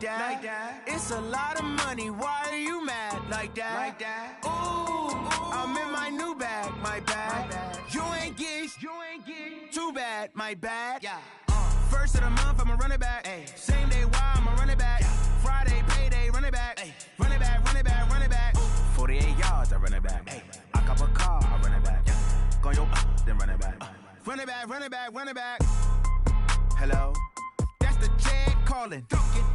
like that. It's a lot of money, why are you mad like that? Ooh, I'm in my new bag, my bad. You ain't get too bad, my bad. First of the month, I'ma run it back. Same day, why I'ma run it back. Friday, payday, run it back. Run it back, run it back, run it back. 48 yards, I run it back. I cop a car, I run it back. Go yo, then run it back. Run it back, run it back, run it back. Hello, that's the jag calling.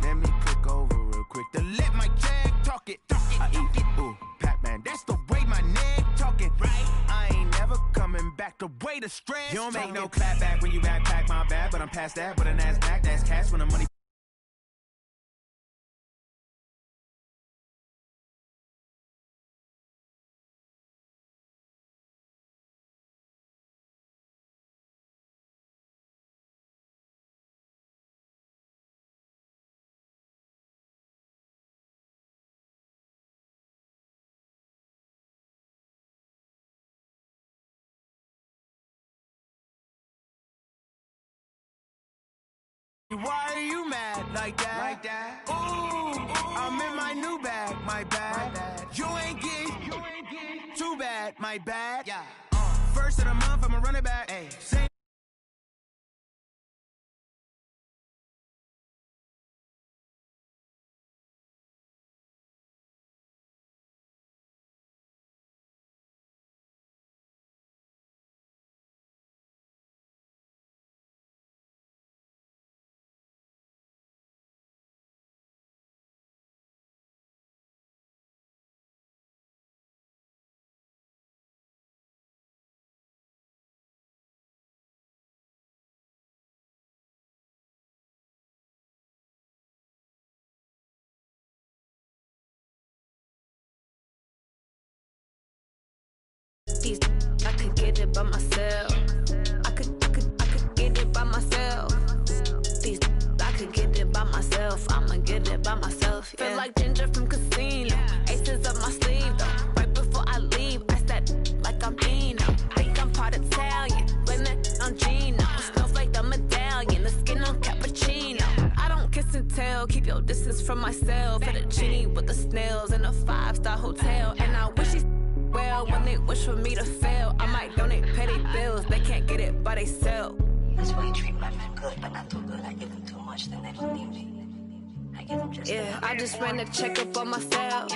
Let me click over real quick to let my jag talk it. I eat it, ooh, Pac-Man, that's the way my neck talking. Right, I ain't never coming back the way the stress. You don't make no clap back when you backpack, my bad, but I'm past that. But a NASDAQ, that's cash when the money. Why are you mad like that? Ooh, I'm in my new bag, my bad. You ain't get too bad, my bad. First of the month, I'ma run it back. Same. I could get it by myself. I could get it by myself. I could get it by myself. I'ma get it by myself. Yeah. Feel like Ginger from Casino. Aces up my sleeve though. Right before I leave, I said like I'm Dino. Think I'm part Italian. Blame it on Gino. Snowflake the medallion. The skin on cappuccino. I don't kiss and tell. Keep your distance from myself. Fettuccine with the snails in a 5-star hotel. And I wish he's well, when they wish for me to fail, I might donate petty bills. They can't get it by themselves. That's why you treat my men good, but not too good. I give them too much, then they don't need me. I give them just yeah, I just ran a check up on myself.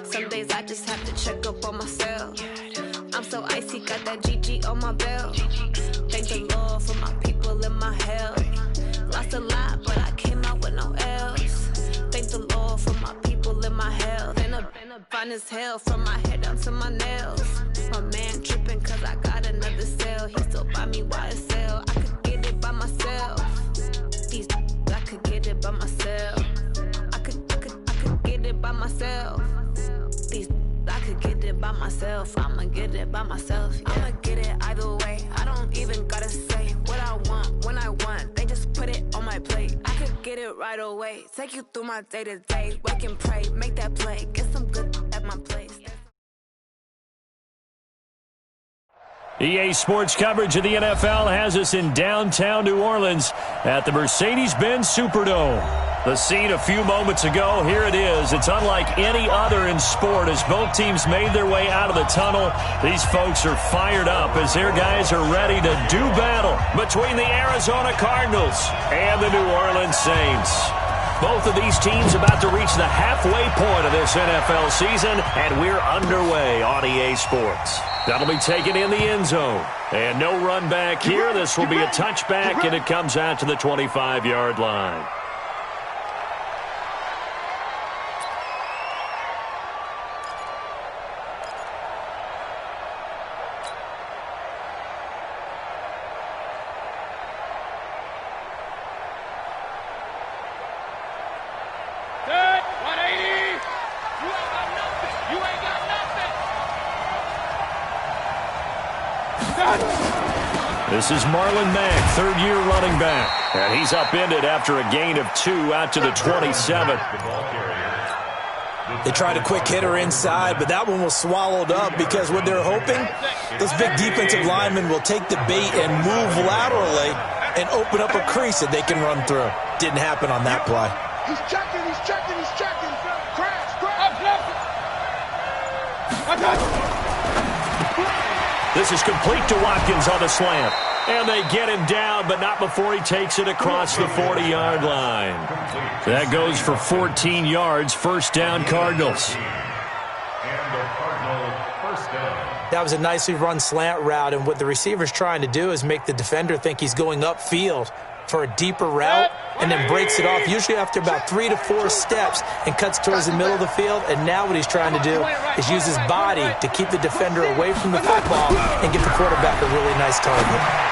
Some days I just have to check up on myself. I'm so icy, got that GG on my belt. Thank the Lord for my people in my health. Lost a lot, but I came out with no L's. Thank the Lord for my people in my health. And a fine as hell from my head down to my nails. My man tripping cause I got another sale. He still buy me YSL. I could get it by myself. I could get it by myself. I could get it by myself. I could get it by myself. I'ma get it by myself. Yeah. I'ma get it either way. I don't even gotta say what I want when I want. They just put it on my plate. I could get it right away. Take you through my day to day. Wake and pray, make that play. Get some good at my place. EA Sports coverage of the NFL has us in downtown New Orleans at the Mercedes-Benz Superdome. The scene a few moments ago, here it is. It's unlike any other in sport as both teams made their way out of the tunnel. These folks are fired up as their guys are ready to do battle between the Arizona Cardinals and the New Orleans Saints. Both of these teams about to reach the halfway point of this NFL season, and we're underway on EA Sports. That'll be taken in the end zone. And no run back here. This will be a touchback, and it comes out to the 25-yard line. This is Marlon Mack, third-year running back. And he's upended after a gain of 2 out to the 27. They tried a quick hitter inside, but that one was swallowed up because what they're hoping, those big defensive linemen will take the bait and move laterally and open up a crease that they can run through. Didn't happen on that play. He's checking. Crash. This is complete to Watkins on the slant. And they get him down, but not before he takes it across the 40-yard line. That goes for 14 yards. First down, Cardinals. That was a nicely run slant route, and what the receiver's trying to do is make the defender think he's going upfield for a deeper route and then breaks it off, usually after about 3 to 4 steps, and cuts towards the middle of the field. And now what he's trying to do is use his body to keep the defender away from the football and give the quarterback a really nice target.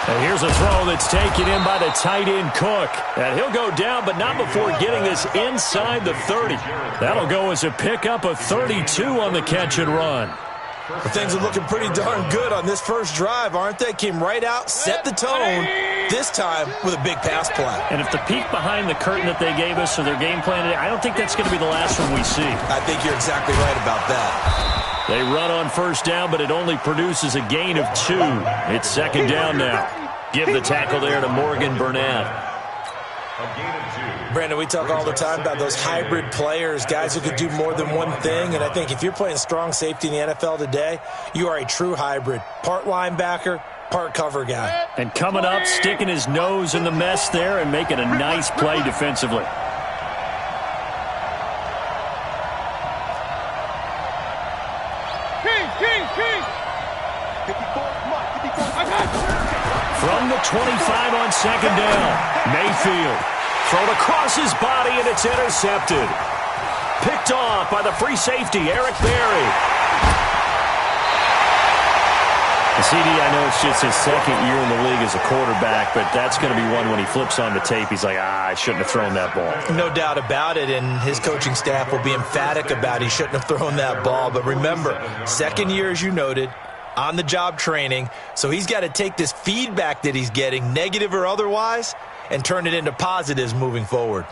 And here's a throw that's taken in by the tight end Cook. And he'll go down, but not before getting this inside the 30. That'll go as a pickup of 32 on the catch and run. Well, things are looking pretty darn good on this first drive, aren't they? Came right out, set the tone, this time with a big pass play. And if the peek behind the curtain that they gave us or their game plan today, I don't think that's going to be the last one we see. I think you're exactly right about that. They run on first down, but it only produces a gain of 2. It's second down now. Give the tackle there to Morgan Burnett. Brandon, we talk all the time about those hybrid players, guys who could do more than one thing. And I think if you're playing strong safety in the NFL today, you are a true hybrid. Part linebacker, part cover guy. And coming up, sticking his nose in the mess there and making a nice play defensively. From the 25 on second down, Mayfield. Thrown across his body, and it's intercepted. Picked off by the free safety, Eric Berry. The CD, I know it's just his second year in the league as a quarterback, but that's going to be one when he flips on the tape. He's like, I shouldn't have thrown that ball. No doubt about it, and his coaching staff will be emphatic about he shouldn't have thrown that ball. But remember, second year, as you noted, on-the-job training, so he's got to take this feedback that he's getting, negative or otherwise, and turn it into positives moving forward.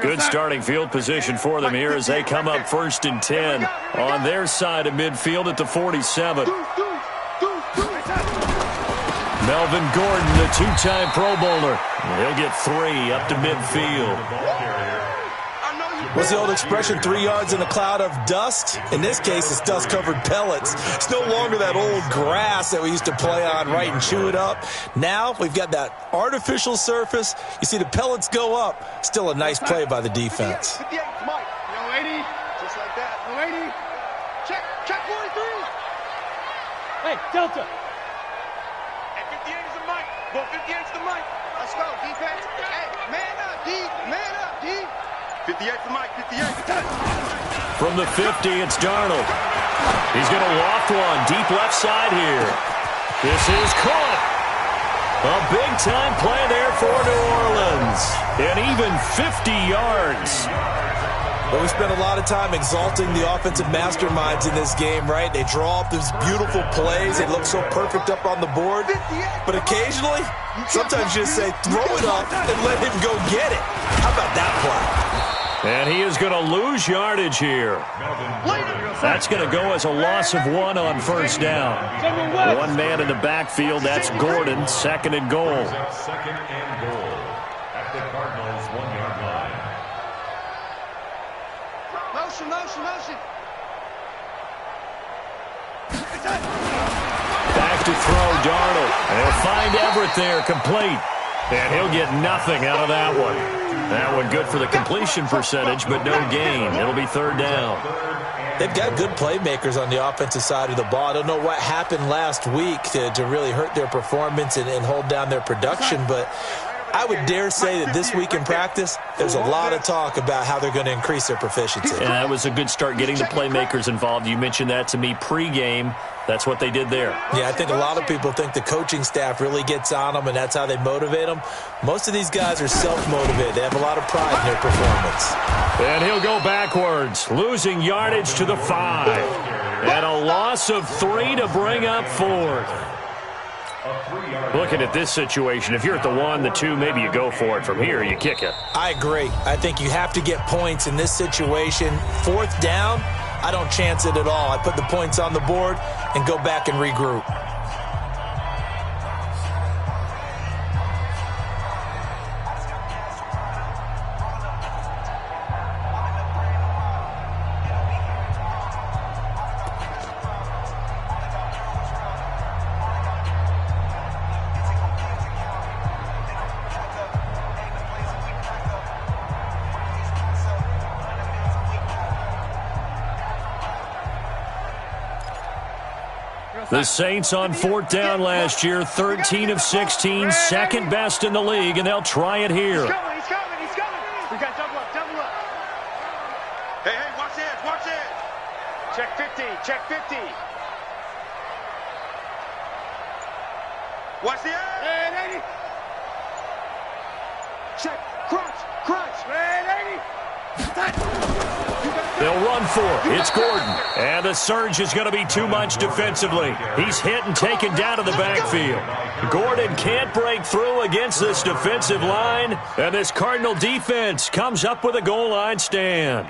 Good starting field position for them here as they come up 1st and 10 on their side of midfield at the 47. Melvin Gordon, the 2-time Pro Bowler. He'll get 3 up to midfield. What's the old expression, 3 yards in a cloud of dust? In this case, it's dust-covered pellets. It's no longer that old grass that we used to play on, right, and chew it up. Now we've got that artificial surface. You see the pellets go up. Still a nice play by the defense. 58, Mike. No 80. Just like that. No 80. Check 43. Hey, Delta. And 58 is the Mike. Well, 58 is the Mike. Let's go, defense. Hey, man up, D. Man up, D. 58 for Mike, 58. From the 50, it's Darnold. He's going to loft one deep left side here. This is caught. A big-time play there for New Orleans. And even 50 yards. But we spent a lot of time exalting the offensive masterminds in this game, right? They draw up these beautiful plays. They look so perfect up on the board. But occasionally, sometimes you just say, throw it up and let him go get it. How about that play? And he is going to lose yardage here. That's going to go as a loss of 1 on first down. One man in the backfield, that's Gordon, 2nd and goal. 2nd and goal at the Cardinals' 1-yard line. Motion. Back to throw, Darnold. And he'll find Everett there, complete. And he'll get nothing out of that one. That one good for the completion percentage, but no gain. It'll be 3rd down. They've got good playmakers on the offensive side of the ball. I don't know what happened last week to really hurt their performance and hold down their production, but I would dare say that this week in practice, there's a lot of talk about how they're going to increase their proficiency. And that was a good start getting the playmakers involved. You mentioned that to me pregame. That's what they did there. Yeah, I think a lot of people think the coaching staff really gets on them, and that's how they motivate them. Most of these guys are self-motivated. They have a lot of pride in their performance. And he'll go backwards, losing yardage to the 5. And a loss of 3 to bring up 4th. Looking at this situation, if you're at the 1, the 2, maybe you go for it. From here, you kick it. I agree. I think you have to get points in this situation. 4th down, I don't chance it at all. I put the points on the board and go back and regroup. The Saints on 4th down last year, 13 of 16, second best in the league, and they'll try it here. He's coming, he's coming, he's coming. We got double up, double up. Hey, hey, watch the edge, watch the edge. Check 50, check 50. Watch the edge. Red 80. Check, crunch, crunch. Red 80. They'll run for it. It's Gordon. And the surge is going to be too much defensively. He's hit and taken down to the backfield. Gordon can't break through against this defensive line. And this Cardinal defense comes up with a goal line stand.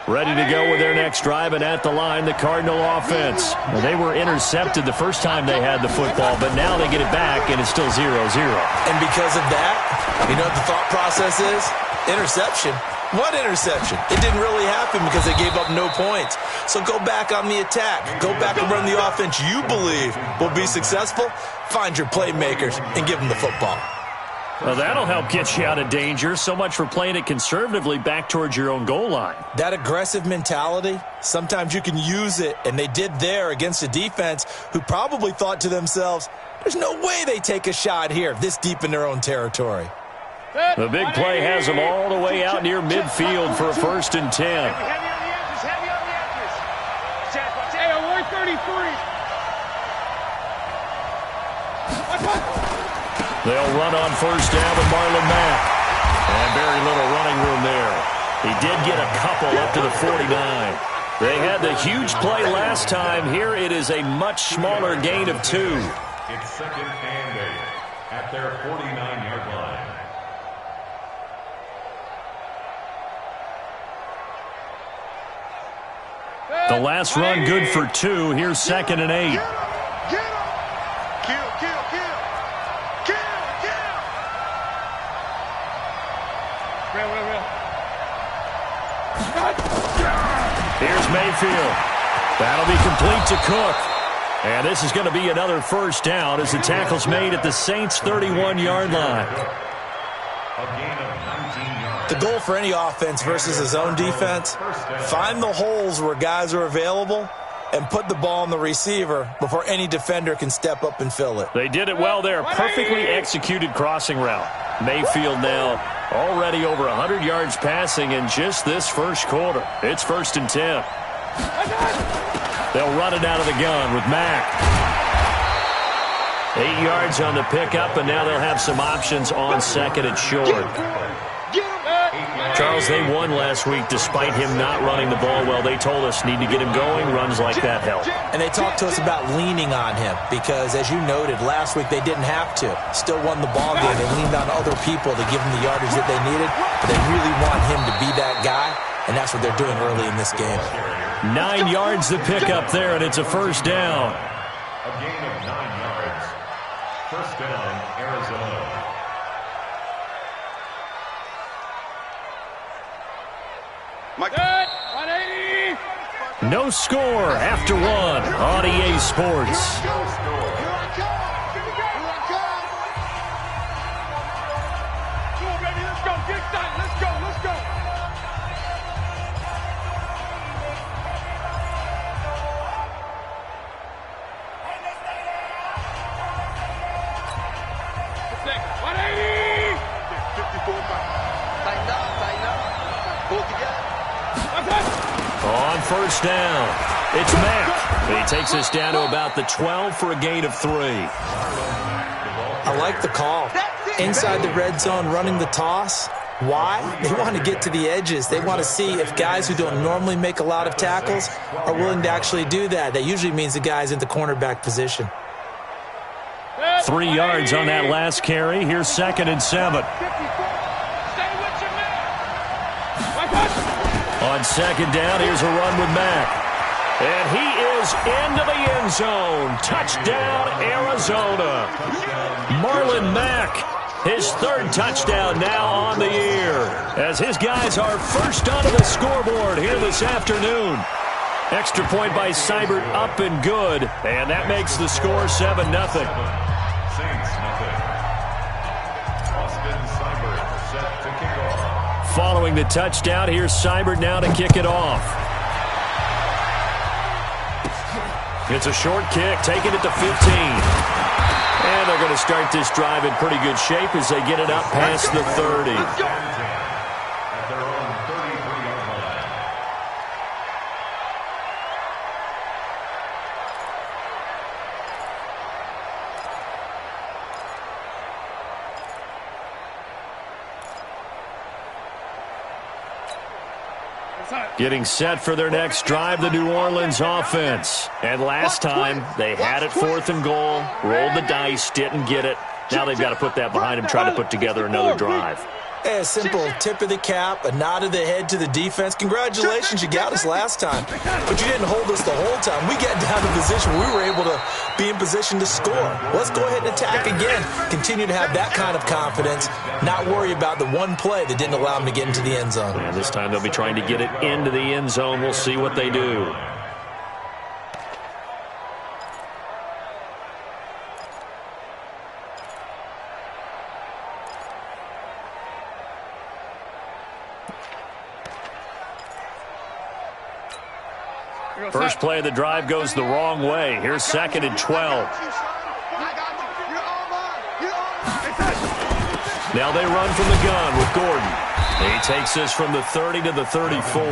Ready to go with their next drive, and at the line, the Cardinal offense. Well, they were intercepted the first time they had the football, but now they get it back, and it's still 0-0. And because of that, you know what the thought process is? Interception. What interception? It didn't really happen because they gave up no points. So go back on the attack. Go back and run the offense you believe will be successful. Find your playmakers and give them the football. Well, that'll help get you out of danger. So much for playing it conservatively back towards your own goal line. That aggressive mentality, sometimes you can use it, and they did there against a defense who probably thought to themselves, there's no way they take a shot here this deep in their own territory. The big play has them all the way out near midfield for a 1st and 10. Heavy on the edges, heavy on the edges. Hey, 133. They'll run on 1st down with Marlon Mack. And very little running room there. He did get a couple up to the 49. They had the huge play last time. Here it is a much smaller gain of 2. It's 2nd and 8 at their 49-yard line. The last run good for 2. Here's 2nd and 8. Here's Mayfield. That'll be complete to Cook. And this is going to be another 1st down as the tackle's made at the Saints' 31-yard line. A gain of 19 yards. The goal for any offense versus his own defense, find the holes where guys are available and put the ball on the receiver before any defender can step up and fill it. They did it well there. Perfectly executed crossing route. Mayfield now already over 100 yards passing in just this first quarter. It's 1st and 10. They'll run it out of the gun with Mack. 8 yards on the pickup, and now they'll have some options on 2nd and short. Charles, they won last week despite him not running the ball well. They told us need to get him going. Runs like that help. And they talked to us about leaning on him because, as you noted, last week they didn't have to. Still won the ball game. They leaned on other people to give them the yardage that they needed. But they really want him to be that guy, and that's what they're doing early in this game. 9 yards to pick up there, and it's a 1st down. A gain of 9 yards. 1st down, Arizona. No score after 1 on EA Sports. On 1st down, it's Mack. He takes us down to about the 12 for a gain of 3. I like the call. Inside the red zone, running the toss. Why? They want to get to the edges. They want to see if guys who don't normally make a lot of tackles are willing to actually do that. That usually means the guy's in the cornerback position. 3 yards on that last carry. Here's 2nd and 7. On 2nd down, here's a run with Mack. And he is into the end zone. Touchdown, Arizona. Marlon Mack, his 3rd touchdown now on the year, as his guys are first onto the scoreboard here this afternoon. Extra point by Seibert, up and good, and that makes the score 7-0. Following the touchdown, here's Seibert now to kick it off. It's a short kick, taking it to 15. And they're going to start this drive in pretty good shape as they get it up past the 30. At their own 33-yard line. Getting set for their next drive, the New Orleans offense. And last time, they had it 4th and goal, rolled the dice, didn't get it. Now they've got to put that behind them, try to put together another drive. A simple tip of the cap, a nod of the head to the defense. Congratulations, you got us last time. But you didn't hold us the whole time. We got down to position where we were able to be in position to score. Let's go ahead and attack again. Continue to have that kind of confidence, not worry about the one play that didn't allow them to get into the end zone. And this time they'll be trying to get it into the end zone. We'll see what they do. First play of the drive goes the wrong way. Here's 2nd and 12. Now they run from the gun with Gordon. He takes this from the 30 to the 34.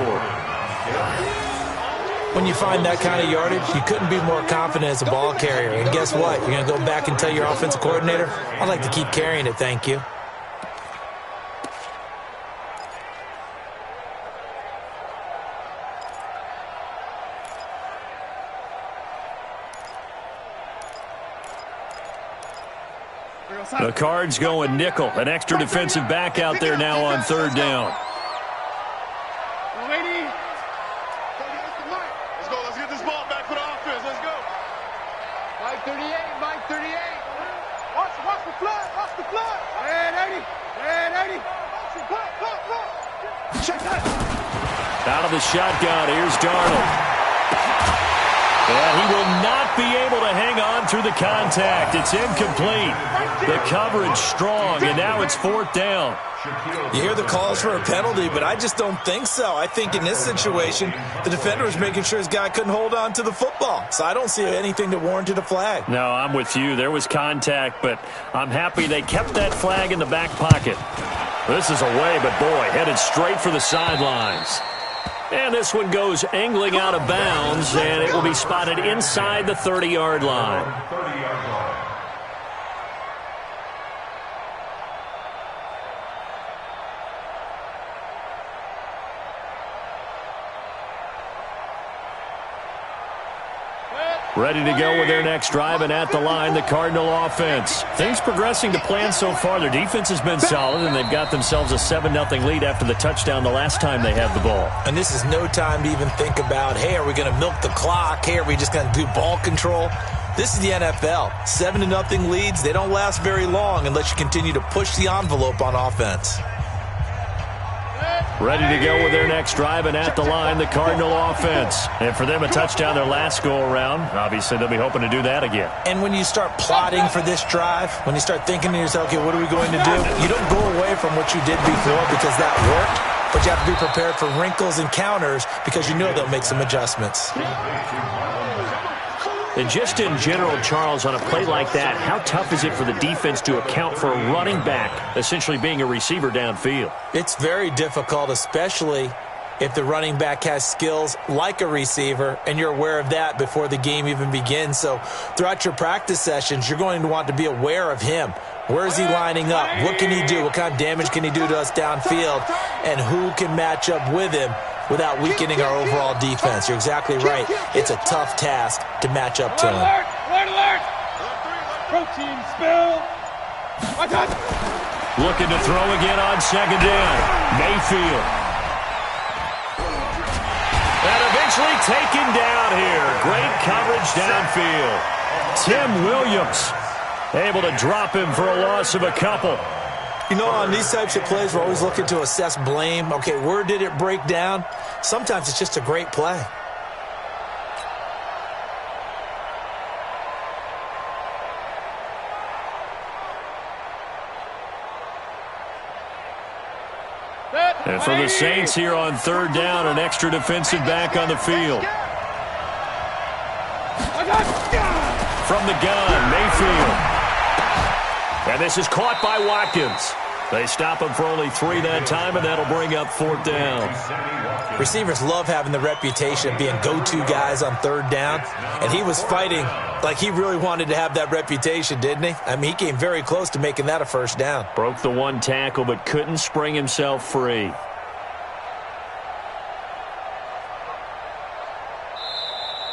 When you find that kind of yardage, you couldn't be more confident as a ball carrier. And guess what? You're going to go back and tell your offensive coordinator, I'd like to keep carrying it, thank you. The Cards going nickel. An extra defensive back out there now on 3rd down. Let's go. Let's get this ball back for the offense. Let's go. Mike 38. Mike 38. Watch the flood. Watch the flood. Red 80. Check that. Out of the shotgun. Here's Darnold. And he will not be able to hang on through the contact. It's incomplete. The coverage strong, and now it's 4th down. You hear the calls for a penalty, but I just don't think so. I think in this situation, the defender was making sure his guy couldn't hold on to the football. So I don't see anything that warranted a flag. No, I'm with you. There was contact, but I'm happy they kept that flag in the back pocket. This is away, but boy, headed straight for the sidelines. And this one goes angling out of bounds, and it will be spotted inside the 30-yard line. 30-yard line. Ready to go with their next drive, and at the line, the Cardinal offense. Things progressing to plan so far. Their defense has been solid, and they've got themselves a 7-0 lead after the touchdown the last time they had the ball. And this is no time to even think about, hey, are we going to milk the clock? Hey, are we just going to do ball control? This is the NFL. 7-0 leads, they don't last very long unless you continue to push the envelope on offense. Ready to go with their next drive, and at the line, the Cardinal offense. And for them, a touchdown their last go-around. Obviously, they'll be hoping to do that again. And when you start plotting for this drive, when you start thinking to yourself, okay, what are we going to do? You don't go away from what you did before because that worked, but you have to be prepared for wrinkles and counters because you know they'll make some adjustments. And just in general, Charles, on a play like that, how tough is it for the defense to account for a running back essentially being a receiver downfield? It's very difficult, especially if the running back has skills like a receiver, and you're aware of that before the game even begins. So throughout your practice sessions, you're going to want to be aware of him. Where is he lining up? What can he do? What kind of damage can he do to us downfield? And who can match up with him without weakening our overall defense? You're exactly right. It's a tough task to match up to him. Alert! Protein spill! Looking to throw again on second down. Mayfield. And eventually taken down here. Great coverage downfield. Tim Williams able to drop him for a loss of a couple. You know, on these types of plays, we're always looking to assess blame. Okay, where did it break down? Sometimes it's just a great play. And for the Saints here on third down, an extra defensive back on the field. From the gun, Mayfield. And this is caught by Watkins. They stop him for only 3 that time, and that'll bring up fourth down. Receivers love having the reputation of being go-to guys on third down, and he was fighting like he really wanted to have that reputation, didn't he? I mean, he came very close to making that a first down. Broke the one tackle, but couldn't spring himself free.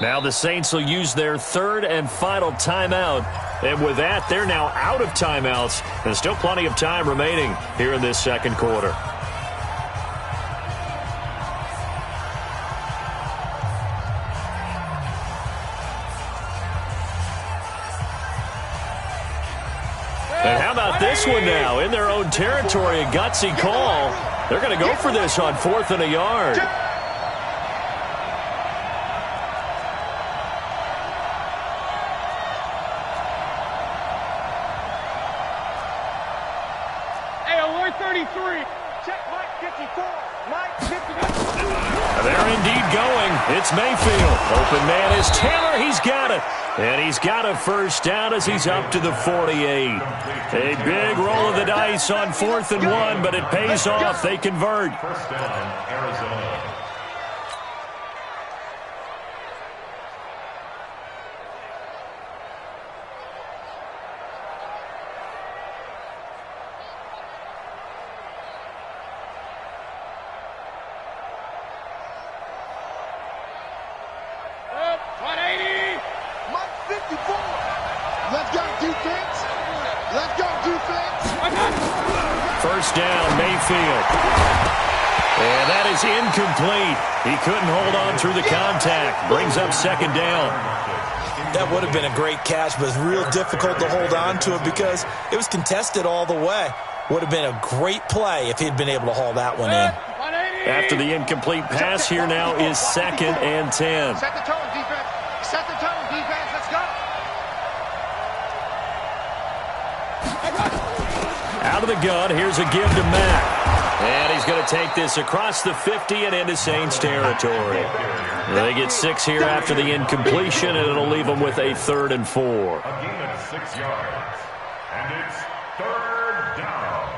Now the Saints will use their third and final timeout. And with that, they're now out of timeouts. There's still plenty of time remaining here in this second quarter. And how about this one now? In their own territory, a gutsy call. They're going to go for this on 4th and a yard. They're indeed going. It's Mayfield. Open man is Taylor. He's got it. And he's got a first down as he's up to the 48. A big roll of the dice on 4th and 1, but it pays off. They convert. First down, Arizona. First down, Mayfield. And that is incomplete. He couldn't hold on through the contact. Brings up second down. That would have been a great catch, but it's real difficult to hold on to it because it was contested all the way. Would have been a great play if he'd been able to haul that one in. After the incomplete pass, here now is 2nd and 10. Set the tone, defense. Set the tone, defense. Let's go. Out of the gun, here's a give to Mack. And he's going to take this across the 50 and into Saints territory. They get 6 here after the incompletion, and it'll leave them with a 3rd and 4. A gain of 6 yards. And it's 3rd down.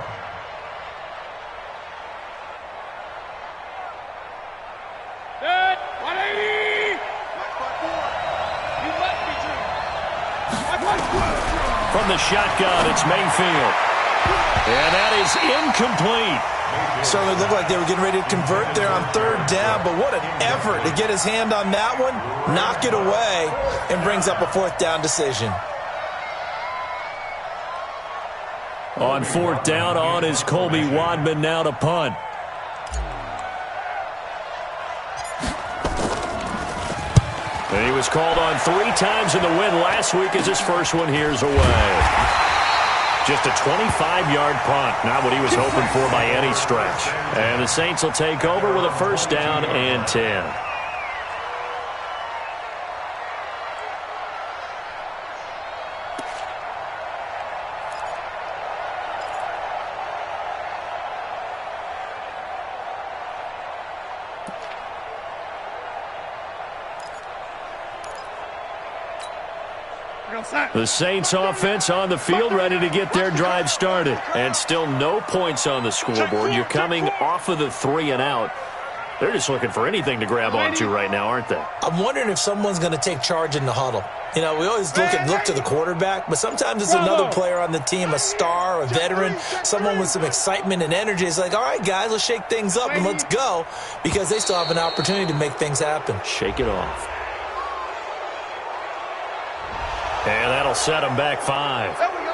Set. 180. You must be true. From the shotgun, it's Mayfield. And that is incomplete. Certainly looked like they were getting ready to convert there on 3rd down, but what an effort to get his hand on that one, knock it away, and brings up a 4th down decision. On 4th down, on is Colby Wadman now to punt. And he was called on 3 times in the win last week as his first one here's away. Just a 25-yard punt, not what he was hoping for by any stretch. And the Saints will take over with a first down and 10. The Saints offense on the field, ready to get their drive started. And still no points on the scoreboard. You're coming off of the 3 and out. They're just looking for anything to grab onto right now, aren't they? I'm wondering if someone's going to take charge in the huddle. You know, we always look to the quarterback, but sometimes it's another player on the team, a star, a veteran, someone with some excitement and energy. It's like, all right, guys, let's shake things up and let's go, because they still have an opportunity to make things happen. Shake it off. And that'll set them back 5. There we go.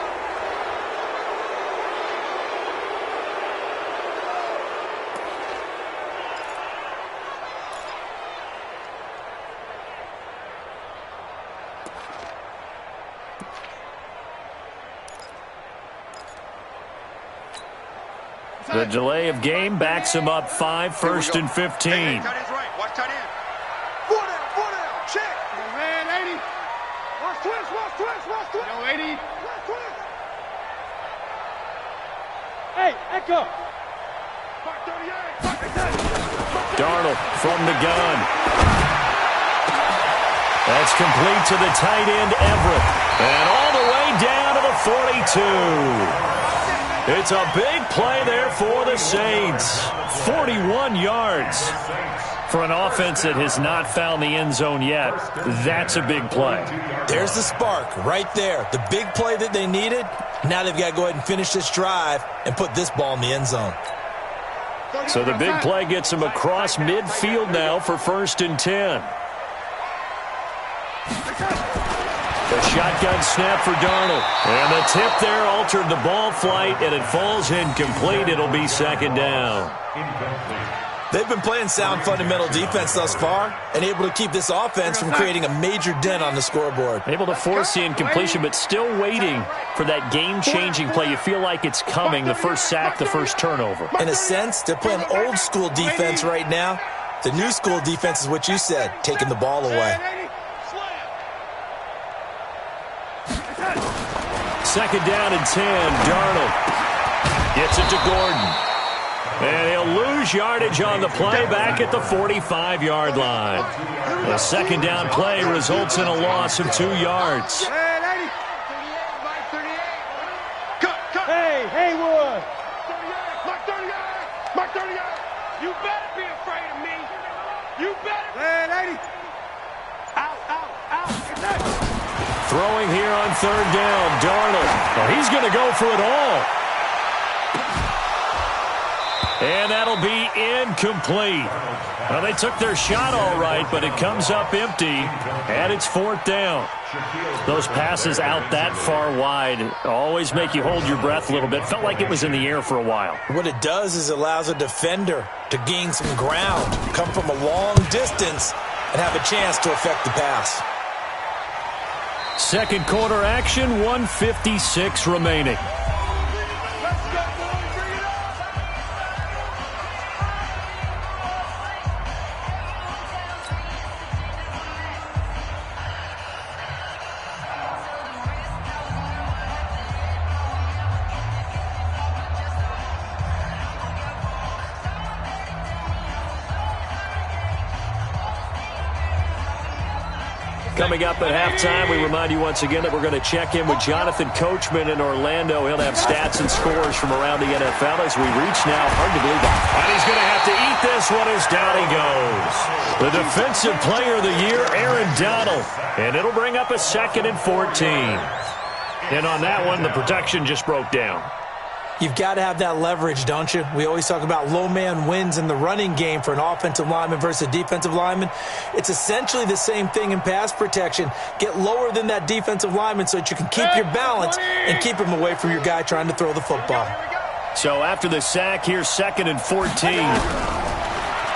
The delay of game backs him up 5, 1st and 15. Hey, tight end's right. Watch tight end. 4 down. Check. Man, 80. Watch twist. Yo, 80. Watch twist. Hey, Echo. Mark 38. Darnold from the gun. That's complete to the tight end, Everett. And all the way down to the 42. It's a big play there for the Saints. 41 yards. For an offense that has not found the end zone yet, that's a big play. There's the spark right there. The big play that they needed. Now they've got to go ahead and finish this drive and put this ball in the end zone. So the big play gets them across midfield now for 1st and 10. The shotgun snap for Darnold. And the tip there altered the ball flight, and it falls incomplete. It'll be 2nd down. They've been playing sound fundamental defense thus far and able to keep this offense from creating a major dent on the scoreboard. Able to force the incompletion, but still waiting for that game-changing play. You feel like it's coming, the first sack, the first turnover. In a sense, they're playing old-school defense right now. The new school defense is what you said, taking the ball away. 2nd down and 10. Darnold gets it to Gordon. And he'll lose yardage on the play back at the 45-yard line. A 2nd down play results in a loss of 2 yards. Hey, Haywood. Mark 38. You better be afraid of me. You better. 80. Out. Throwing here on 3rd down, Darnold. Well, he's going to go for it all. And that'll be incomplete. Well, they took their shot all right, but it comes up empty, and it's 4th down. Those passes out that far wide always make you hold your breath a little bit. Felt like it was in the air for a while. What it does is it allows a defender to gain some ground, come from a long distance, and have a chance to affect the pass. 2nd quarter action, 1:56 remaining. Coming up at halftime, we remind you once again that we're going to check in with Jonathan Coachman in Orlando. He'll have stats and scores from around the NFL as we reach now. Hard to believe it. And he's going to have to eat this one as down he goes. The Defensive Player of the Year, Aaron Donald. And it'll bring up a 2nd and 14. And on that one, the protection just broke down. You've got to have that leverage, don't you? We always talk about low man wins in the running game for an offensive lineman versus a defensive lineman. It's essentially the same thing in pass protection. Get lower than that defensive lineman so that you can keep your balance and keep him away from your guy trying to throw the football. So after the sack, here's 2nd and 14.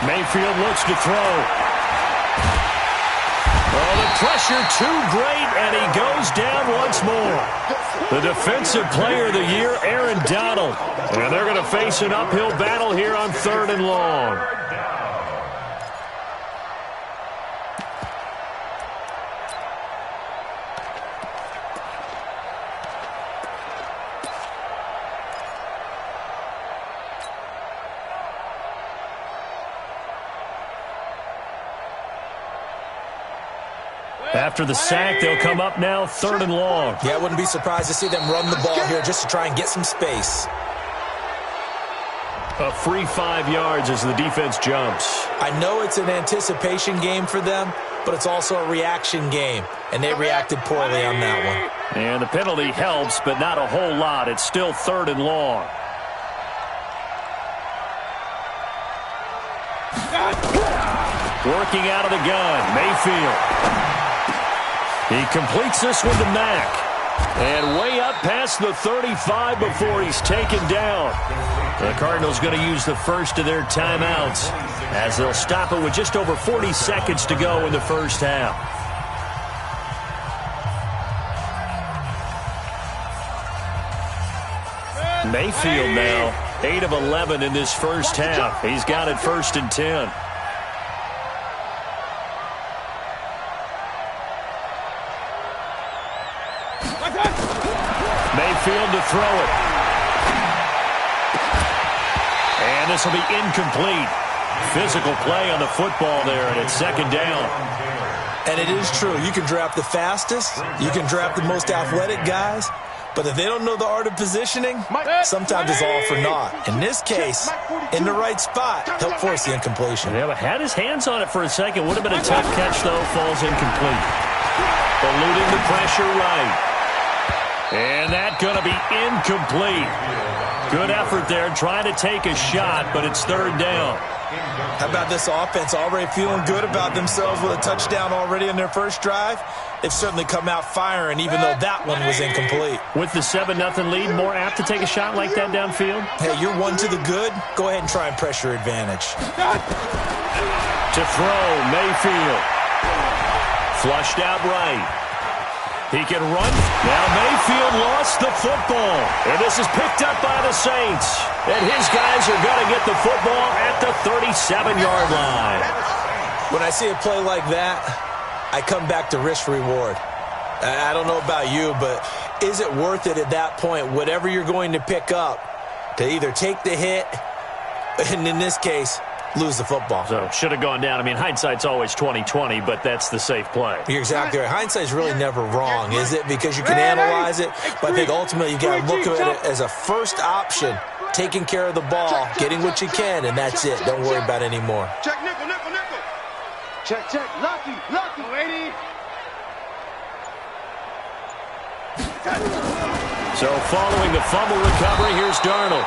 Mayfield looks to throw. Oh, the pressure too great, and he goes down once more. The Defensive Player of the Year, Aaron Donald. And they're going to face an uphill battle here on 3rd and long. After the sack, they'll come up now 3rd and long. Yeah, I wouldn't be surprised to see them run the ball here just to try and get some space. A free 5 yards as the defense jumps. I know it's an anticipation game for them, but it's also a reaction game, and they reacted poorly on that one. And the penalty helps, but not a whole lot. It's still 3rd and long. Working out of the gun, Mayfield. He completes this one to Mack. And way up past the 35 before he's taken down. The Cardinals going to use the first of their timeouts as they'll stop it with just over 40 seconds to go in the first half. Mayfield now 8 of 11 in this first half. He's got it 1st and 10. Mayfield to throw it. And this will be incomplete. Physical play on the football there, and it's 2nd down. And it is true. You can draft the fastest. You can draft the most athletic guys. But if they don't know the art of positioning, sometimes it's all for naught. In this case, in the right spot, he'll force the incompletion. Yeah, but had his hands on it for a second. Would have been a tough catch, though. Falls incomplete. Eluding the pressure right. And that's going to be incomplete. Good effort there, trying to take a shot, but it's 3rd down. How about this offense already feeling good about themselves with a touchdown already in their first drive? They've certainly come out firing, even though that one was incomplete. With the 7-0 lead, more apt to take a shot like that downfield? Hey, you're one to the good. Go ahead and try and pressure advantage. To throw, Mayfield. Flushed out right. He can run. Now Mayfield lost the football. And this is picked up by the Saints. And his guys are going to get the football at the 37-yard line. When I see a play like that, I come back to risk-reward. I don't know about you, but is it worth it at that point, whatever you're going to pick up, to either take the hit, and in this case, lose the football? So, should have gone down. I mean, hindsight's always 20/20, but that's the safe play. You're exactly right. Hindsight's really never wrong, is it? Because you can analyze it, but I think ultimately you've got to look at it as a first option, taking care of the ball, getting what you can, and that's it. Don't worry about it anymore. Check, nickel, nickel, nickel. Check, lucky, lady. So following the fumble recovery, here's Darnold.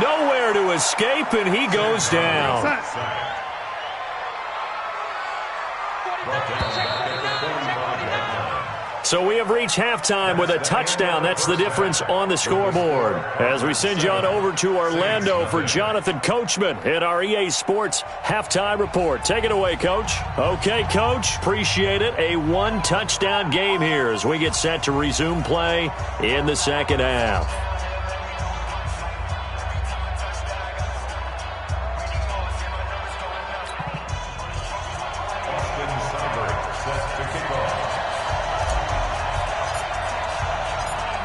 Nowhere to escape, and he goes down. So we have reached halftime with a touchdown. That's the difference on the scoreboard. As we send you on over to Orlando for Jonathan Coachman in our EA Sports Halftime Report. Take it away, Coach. Okay, Coach. Appreciate it. A 1-touchdown game here as we get set to resume play in the second half.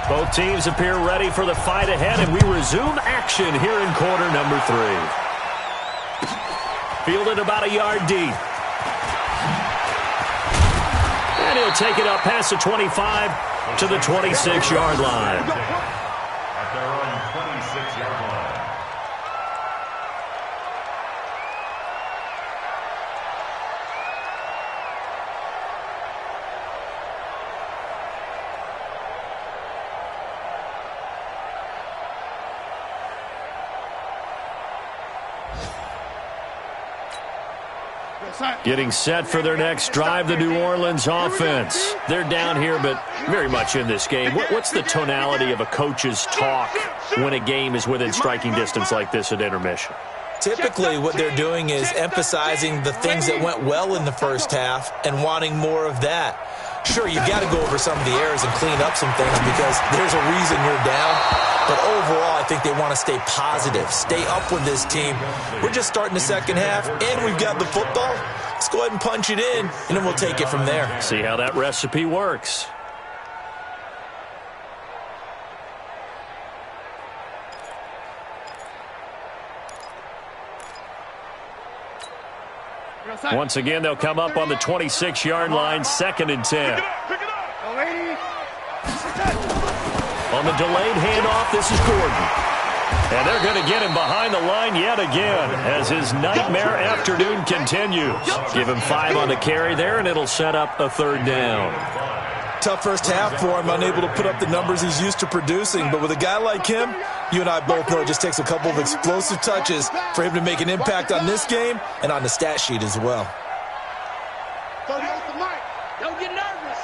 Both teams appear ready for the fight ahead, and we resume action here in quarter number 3. Fielded about a yard deep. And he'll take it up past the 25 to the 26-yard line. At their own 26-yard line. Getting set for their next drive, the New Orleans offense. They're down here, but very much in this game. What's the tonality of a coach's talk when a game is within striking distance like this at intermission? Typically, what they're doing is emphasizing the things that went well in the first half and wanting more of that. Sure, you've got to go over some of the errors and clean up some things because there's a reason you're down. But overall, I think they want to stay positive, stay up with this team. We're just starting the second half, and we've got the football. Let's go ahead and punch it in, and then we'll take it from there. See how that recipe works. Once again, they'll come up on the 26-yard line, 2nd and 10. On the delayed handoff, this is Gordon. And they're going to get him behind the line yet again as his nightmare afternoon continues. Give him 5 on the carry there, and it'll set up a 3rd down. Tough first half for him, unable to put up the numbers he's used to producing. But with a guy like him, you and I both know it just takes a couple of explosive touches for him to make an impact on this game and on the stat sheet as well. Don't get nervous.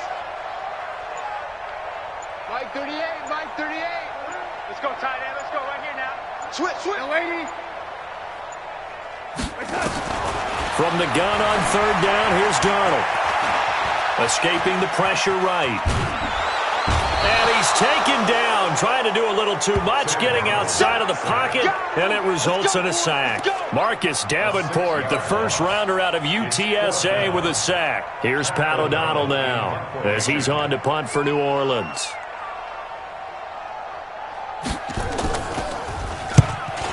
Mike 38, Mike 38. Let's go, tight end. Let's go right here now. Switch. No, 80. From the gun on 3rd down, here's Darnold. Escaping the pressure right. And he's taken down, trying to do a little too much, getting outside of the pocket, and it results in a sack. Marcus Davenport, the first rounder out of UTSA, with a sack. Here's Pat O'Donnell now as he's on to punt for New Orleans.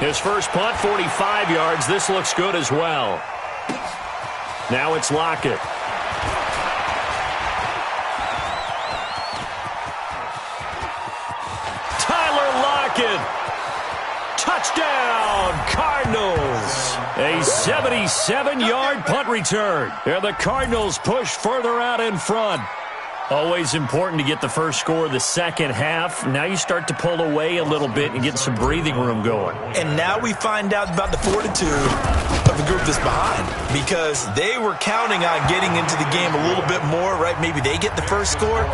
His first punt, 45 yards. This looks good as well. Now it's Lockett. Touchdown, Cardinals. A 77-yard punt return. And the Cardinals push further out in front. Always important to get the first score of the second half. Now you start to pull away a little bit and get some breathing room going. And now we find out about the fortitude of the group that's behind, because they were counting on getting into the game a little bit more, right? Maybe they get the first score.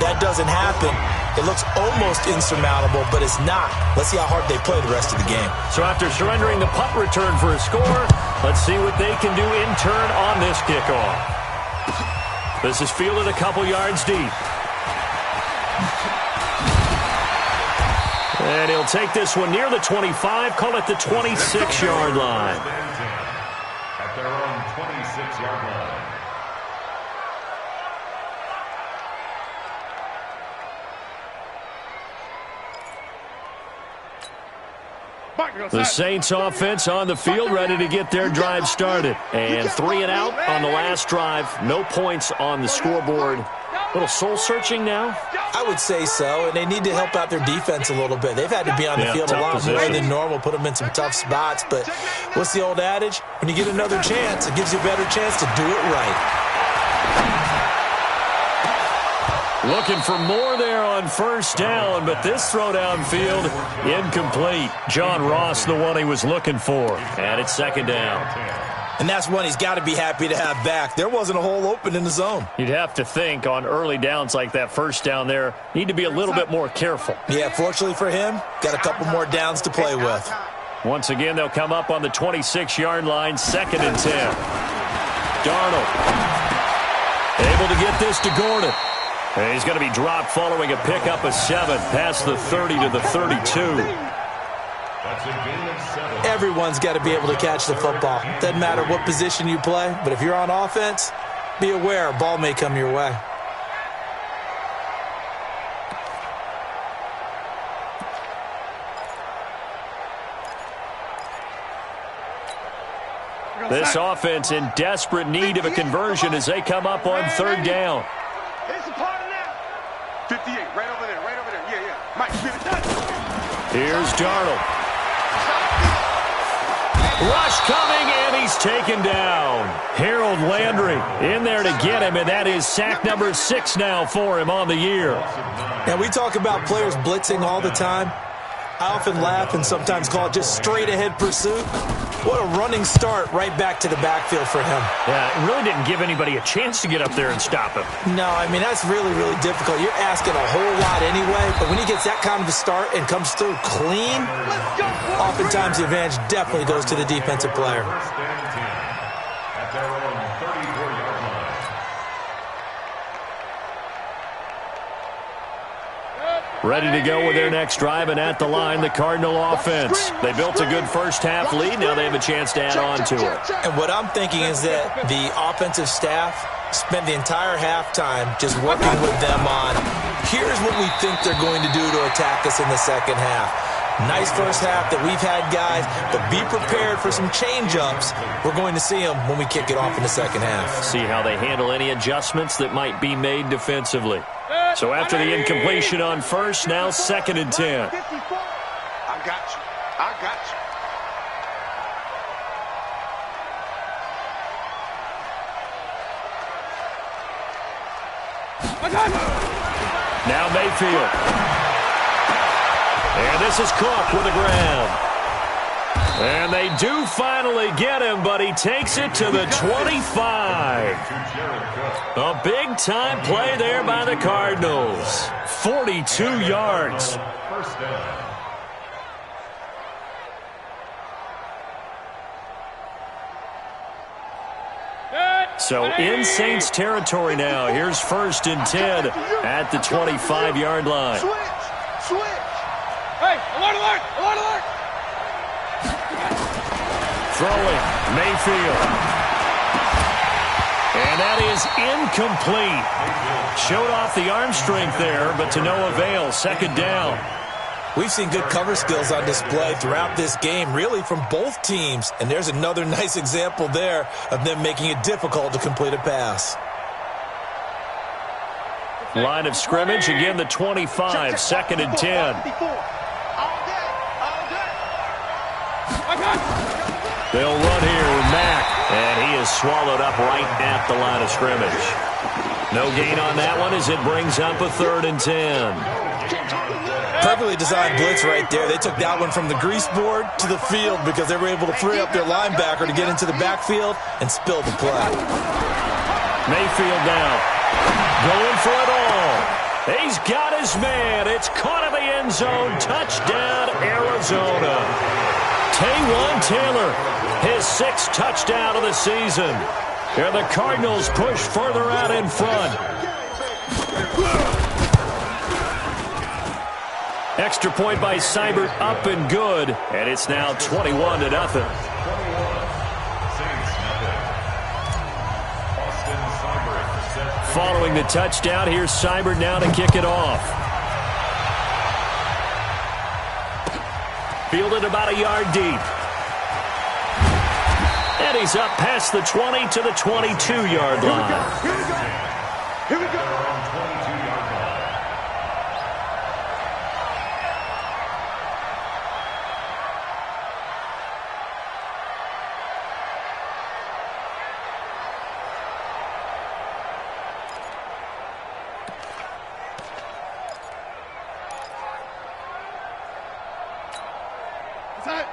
That doesn't happen. It looks almost insurmountable, but it's not. Let's see how hard they play the rest of the game. So after surrendering the punt return for a score, let's see what they can do in turn on this kickoff. This is fielded a couple yards deep. And he'll take this one near the 25, call it the 26-yard line. At their own 26-yard line. The Saints offense on the field, ready to get their drive started. And 3 and out on the last drive. No points on the scoreboard. A little soul-searching now? I would say so, and they need to help out their defense a little bit. They've had to be on the field a lot more than normal, put them in some tough spots. But what's the old adage? When you get another chance, it gives you a better chance to do it right. Looking for more there on first down, but this throw downfield, incomplete. John Ross, the one he was looking for. And it's 2nd down. And that's one he's got to be happy to have back. There wasn't a hole open in the zone. You'd have to think on early downs like that first down there, need to be a little bit more careful. Yeah, fortunately for him, got a couple more downs to play with. Once again, they'll come up on the 26-yard line, 2nd and 10. Darnold able to get this to Gordon. And he's going to be dropped following a pickup of 7 past the 30 to the 32. That's a gain of 7. Everyone's got to be able to catch the football. Doesn't matter what position you play, but if you're on offense, be aware a ball may come your way. This offense in desperate need of a conversion as they come up on 3rd down. It's a part of that. 58, right over there, right over there. Yeah. Mike, give it done. Here's Darnold. Rush coming, and he's taken down. Harold Landry in there to get him, and that is sack number 6 now for him on the year. Now, we talk about players blitzing all the time. I often laugh and sometimes call it just straight-ahead pursuit. What a running start right back to the backfield for him. Yeah, it really didn't give anybody a chance to get up there and stop him. No, I mean, that's really, really difficult. You're asking a whole lot anyway, but when he gets that kind of a start and comes through clean, oftentimes the advantage definitely goes to the defensive player. First and 10 at their own 34-yard line. Ready to go with their next drive, and at the line, the Cardinal offense. They built a good first half lead. Now they have a chance to add on to it. And what I'm thinking is that the offensive staff spent the entire halftime just working with them on, here's what we think they're going to do to attack us in the second half. Nice first half that we've had, guys, but be prepared for some change-ups. We're going to see them when we kick it off in the second half. See how they handle any adjustments that might be made defensively. So after the incompletion on first, now 2nd and 10. I got you. Gotcha. Now Mayfield. And this is Cook with the ground. And they do finally get him, but he takes it to the 25. A big-time play there by the Cardinals. 42 yards. First down. So in Saints territory now. Here's 1st and 10 at the 25-yard line. Switch. Hey, alert, alert, alert, alert. Throwing, Mayfield. And that is incomplete. Showed off the arm strength there, but to no avail. 2nd down. We've seen good cover skills on display throughout this game, really from both teams. And there's another nice example there of them making it difficult to complete a pass. Line of scrimmage, again the 25, 2nd and 10. They'll run here with Mack, and he is swallowed up right at the line of scrimmage. No gain on that one as it brings up a 3rd and 10. Perfectly designed blitz right there. They took that one from the grease board to the field because they were able to free up their linebacker to get into the backfield and spill the play. Mayfield now. Going for it all. He's got his man. It's caught in the end zone. Touchdown, Arizona. Taywan Taylor, his 6th touchdown of the season. And the Cardinals push further out in front. Extra point by Seibert, up and good. And it's now 21-0. Following the touchdown, here's Seibert now to kick it off. Fielded about a yard deep. And he's up past the 20 to the 22-yard line. Here we go.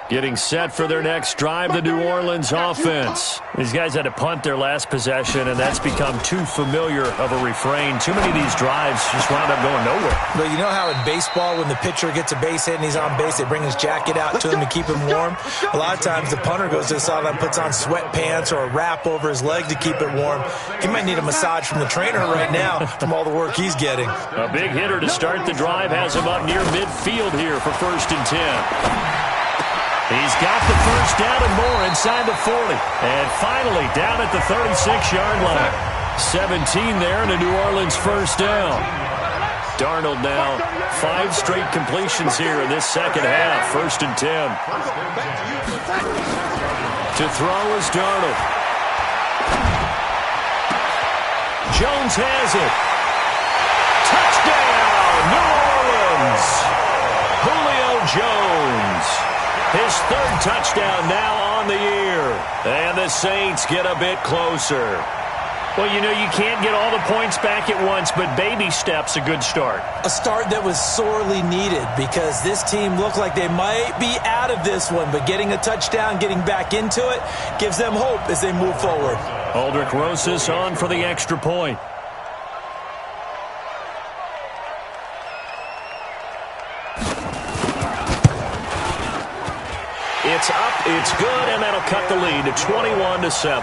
Getting set for their next drive, the New Orleans offense. These guys had to punt their last possession, and that's become too familiar of a refrain. Too many of these drives just wound up going nowhere. But you know how in baseball, when the pitcher gets a base hit and he's on base, they bring his jacket out to him to keep him warm? A lot of times the punter goes to the sideline, puts on sweatpants or a wrap over his leg to keep it warm. He might need a massage from the trainer right now from all the work he's getting. A big hitter to start the drive has him up near midfield here for 1st and 10. He's got the 1st down and more inside the 40. And finally down at the 36-yard line. 17 there and a New Orleans 1st down. Darnold now 5 straight completions here in this 2nd half. 1st and 10. To throw is Darnold. Jones has it. Touchdown, New Orleans. Julio Jones. His 3rd touchdown now on the year. And the Saints get a bit closer. Well, you know, you can't get all the points back at once, but baby steps a good start. A start that was sorely needed because this team looked like they might be out of this one, but getting a touchdown, getting back into it, gives them hope as they move forward. Aldrich Rosas on for the extra point. It's up, it's good, and that'll cut the lead to 21-7.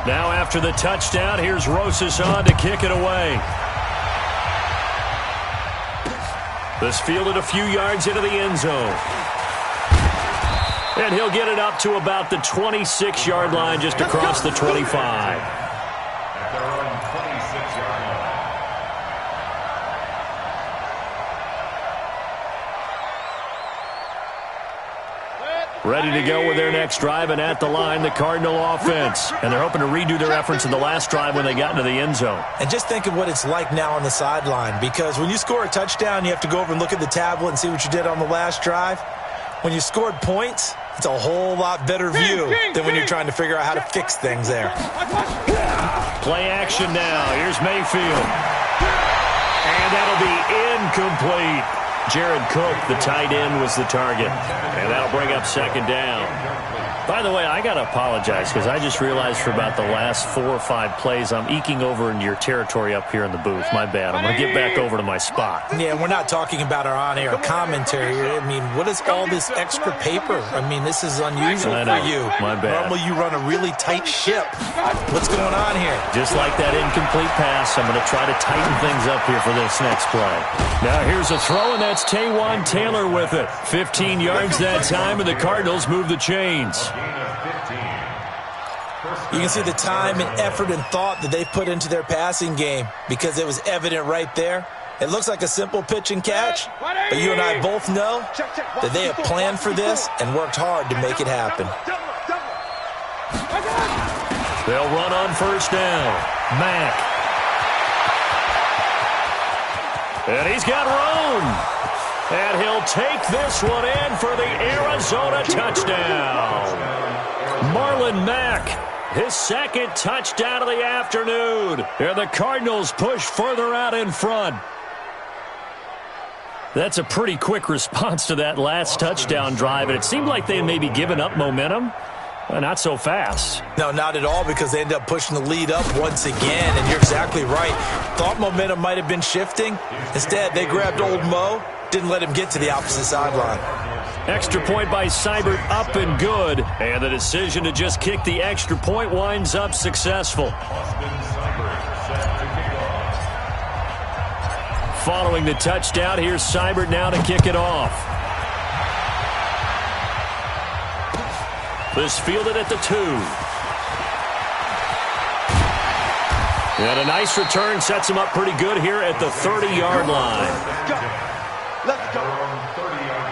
Now after the touchdown, here's Rosas on to kick it away. This fielded a few yards into the end zone. And he'll get it up to about the 26-yard line just across the 25. Ready to go with their next drive, and at the line, the Cardinal offense. And they're hoping to redo their efforts in the last drive when they got into the end zone. And just think of what it's like now on the sideline, because when you score a touchdown, you have to go over and look at the tablet and see what you did on the last drive. When you scored points, it's a whole lot better view than when you're trying to figure out how to fix things there. Play action now. Here's Mayfield. And that'll be incomplete. Jared Cook, the tight end, was the target. And that'll bring up second down. By the way, I got to apologize because I just realized for about the last 4 or 5 plays, I'm eking over into your territory up here in the booth. My bad. I'm going to get back over to my spot. Yeah, we're not talking about our on-air commentary. I mean, what is all this extra paper? I mean, this is unusual for you. My bad. Normally you run a really tight ship. What's going on here? Just like that incomplete pass, I'm going to try to tighten things up here for this next play. Now here's a throw, and that's Taywan Taylor with it. 15 yards that time, and the Cardinals move the chains. You can see the time and effort and thought that they've put into their passing game because it was evident right there. It looks like a simple pitch and catch, but you and I both know that they have planned for this and worked hard to make it happen. They'll run on first down. Mack. And he's got room. And he'll take this one in for the Arizona touchdown. Marlon Mack, his second touchdown of the afternoon. And the Cardinals push further out in front. That's a pretty quick response to that last touchdown drive. And it seemed like they had maybe given up momentum. Well, not so fast. No, not at all, because they ended up pushing the lead up once again. And you're exactly right. Thought momentum might have been shifting. Instead, they grabbed old Mo. Didn't let him get to the opposite sideline. Extra point by Seibert, up and good. And the decision to just kick the extra point winds up successful. Following the touchdown, here's Seibert now to kick it off. This fielded at the 2. And a nice return sets him up pretty good here at the 30-yard line. Let's go. 30-yard line.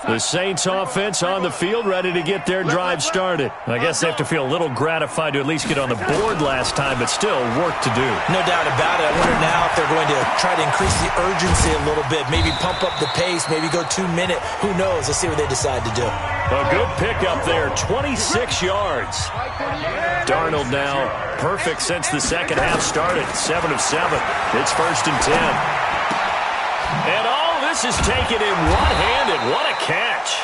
The Saints offense on the field, ready to get their drive started. I guess they have to feel a little gratified to at least get on the board last time, but still work to do. No doubt about it. I wonder now if they're going to try to increase the urgency a little bit, maybe pump up the pace, maybe go 2-minute. Who knows? Let's see what they decide to do. A good pickup there, 26 yards. Darnold now perfect since the second half started, 7 of 7. It's 1st and 10. And this is taken in one-handed. What a catch.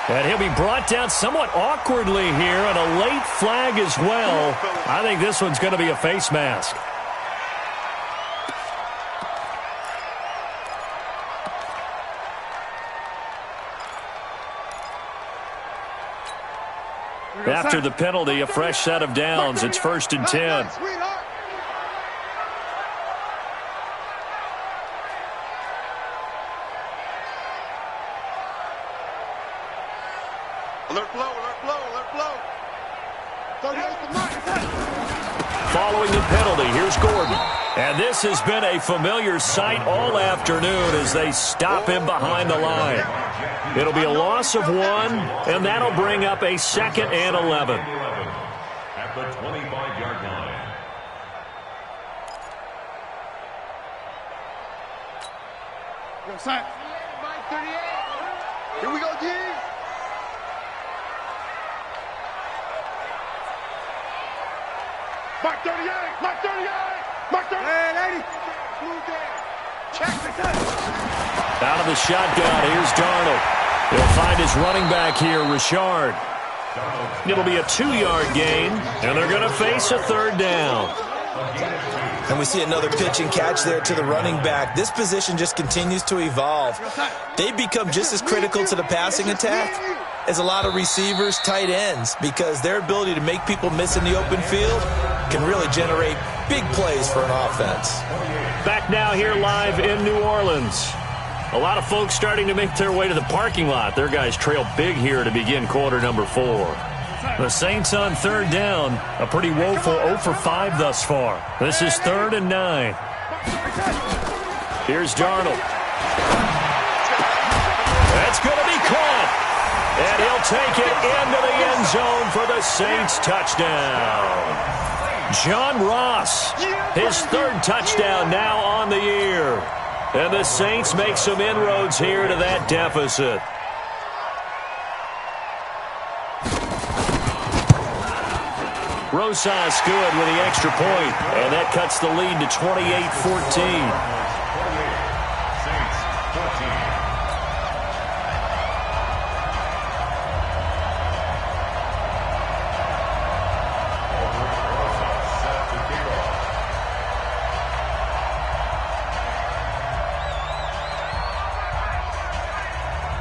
And he'll be brought down somewhat awkwardly here, and a late flag as well. I think this one's going to be a face mask. After the penalty, a fresh set of downs. It's 1st and 10. Alert blow, alert blow, alert blow. 38 to 9. Following the penalty, here's Gordon. And this has been a familiar sight all afternoon as they stop him behind the line. It'll be a loss of 1, and that'll bring up a 2nd and 11. At the 25-yard line. Go, Sack. 38. Here we go, G. Mark 38! Mark 38! Mark 38! Hey, 80! Check this out of the shotgun, here's Darnold. He'll find his running back here, Richard. It'll be a 2-yard gain, and they're going to face a 3rd down. And we see another pitch and catch there to the running back. This position just continues to evolve. They've become just as critical to the passing attack as a lot of receivers, tight ends, because their ability to make people miss in the open field can really generate big plays for an offense. Back now here live in New Orleans. A lot of folks starting to make their way to the parking lot. Their guys trail big here to begin quarter number 4. The Saints on third down. A pretty woeful 0 for 5 thus far. This is 3rd and 9. Here's Darnold. That's going to be caught. And he'll take it into the end zone for the Saints touchdown. John Ross, his 3rd touchdown now on the year. And the Saints make some inroads here to that deficit. Rosas good with the extra point, and that cuts the lead to 28-14.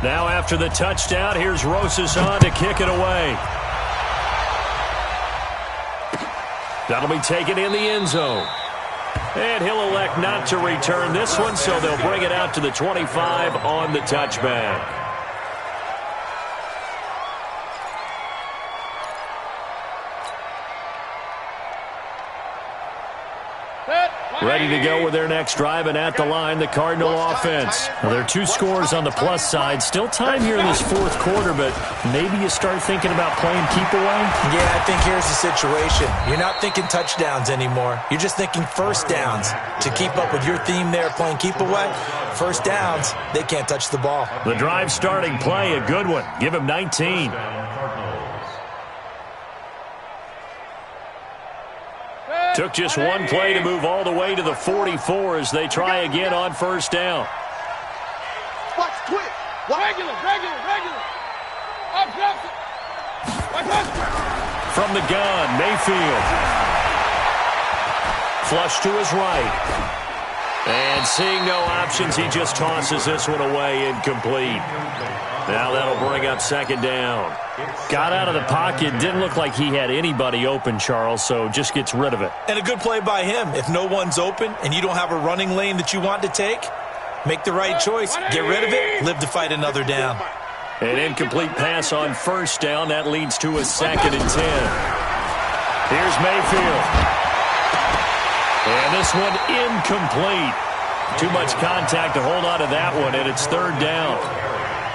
Now after the touchdown, here's Rosas on to kick it away. That'll be taken in the end zone. And he'll elect not to return this one, so they'll bring it out to the 25 on the touchback. Ready to go with their next drive, and at the line, the Cardinal offense. Well, there are 2 scores on the plus side. Still time here in this 4th quarter, but maybe you start thinking about playing keep away? Yeah, I think here's the situation. You're not thinking touchdowns anymore. You're just thinking first downs. To keep up with your theme there, playing keep away, first downs, they can't touch the ball. The drive starting play, a good one. Give him 19. Took just one play to move all the way to the 44 as they try again on first down. Watch quick. Regular. From the gun, Mayfield. Flush to his right. And seeing no options, he just tosses this one away, incomplete. Now that'll bring up second down. Got out of the pocket, didn't look like he had anybody open, Charles, so just gets rid of it. And a good play by him. If no one's open and you don't have a running lane that you want to take, make the right choice. Get rid of it, live to fight another down. An incomplete pass on first down. That leads to a 2nd and 10. Here's Mayfield. And this one incomplete. Too much contact to hold on to that one, and it's 3rd down.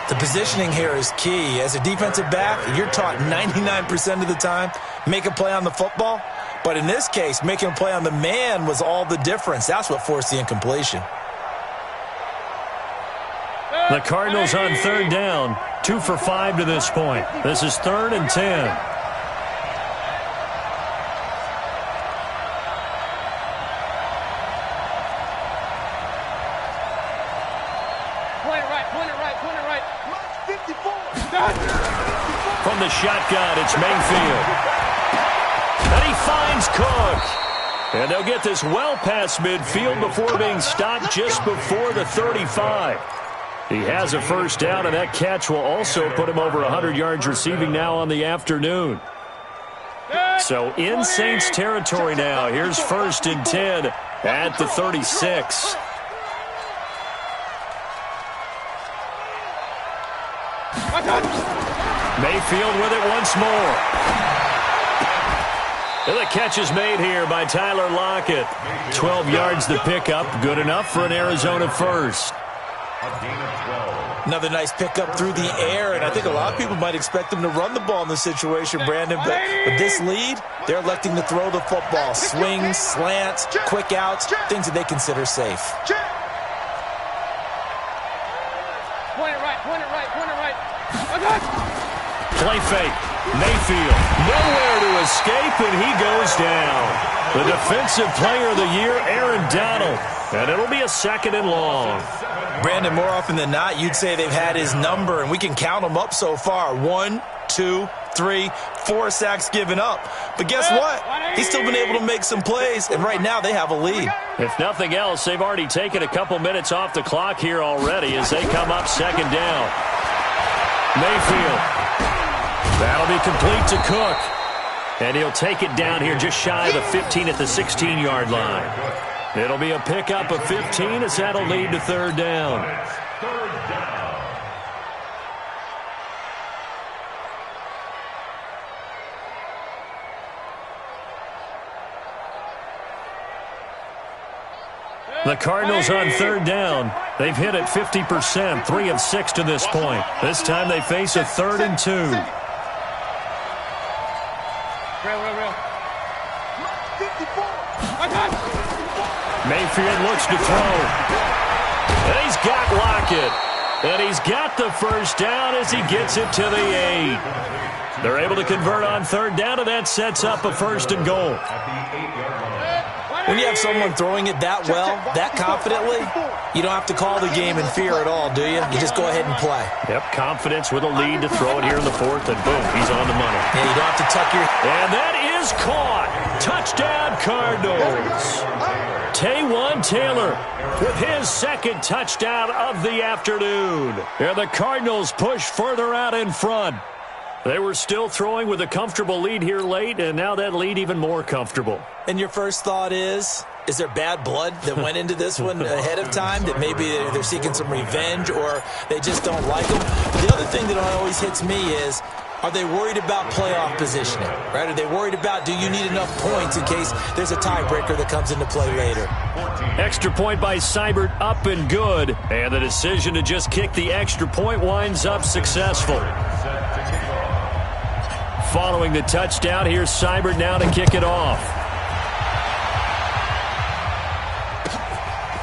The positioning here is key. As a defensive back, you're taught 99% of the time, make a play on the football. But in this case, making a play on the man was all the difference. That's what forced the incompletion. The Cardinals on 3rd down, 2 for 5 to this point. This is 3rd and 10. From the shotgun, it's Mayfield. And he finds Cook. And they'll get this well past midfield before being stopped just before the 35. He has a first down, and that catch will also put him over 100 yards receiving now on the afternoon. So in Saints territory now. Here's 1st and 10 at the 36. Mayfield with it once more. And the catch is made here by Tyler Lockett. 12 yards the pickup. Good enough for an Arizona first. Another nice pickup through the air, and I think a lot of people might expect them to run the ball in this situation, Brandon. But with this lead, they're electing to throw the football. Swings, slants, quick outs, things that they consider safe. Point it right. Play fake. Mayfield. Nowhere to escape, and he goes down. The defensive player of the year, Aaron Donald. And it'll be a 2nd and long. Brandon, more often than not, you'd say they've had his number, and we can count them up so far. 1, 2, 3, 4 sacks given up. But guess what? He's still been able to make some plays, and right now they have a lead. If nothing else, they've already taken a couple minutes off the clock here already as they come up 2nd down. Mayfield. That'll be complete to Cook. And he'll take it down here just shy of the 15 at the 16-yard line. It'll be a pickup of 15 as that'll lead to 3rd down. Third down. The Cardinals on third down. They've hit it 50%, 3 of 6 to this point. This time they face a 3rd and 2. Mayfield looks to throw. And he's got Lockett. And he's got the first down as he gets it to the 8. They're able to convert on third down, and that sets up a 1st and goal. When you have someone throwing it that well, that confidently, you don't have to call the game in fear at all, do you? You just go ahead and play. Yep, confidence with a lead to throw it here in the 4th, and boom, he's on the money. Yeah, you don't have to tuck your... And that is caught. Touchdown, Cardinals. Taywan Taylor with his 2nd touchdown of the afternoon. And the Cardinals push further out in front. They were still throwing with a comfortable lead here late, and now that lead even more comfortable. And your first thought is there bad blood that went into this one ahead of time, that maybe they're seeking some revenge or they just don't like them? The other thing that always hits me is, are they worried about playoff positioning? Right? Are they worried about, do you need enough points in case there's a tiebreaker that comes into play later? Extra point by Seibert, up and good. And the decision to just kick the extra point winds up successful. Following the touchdown, here's Seibert now to kick it off.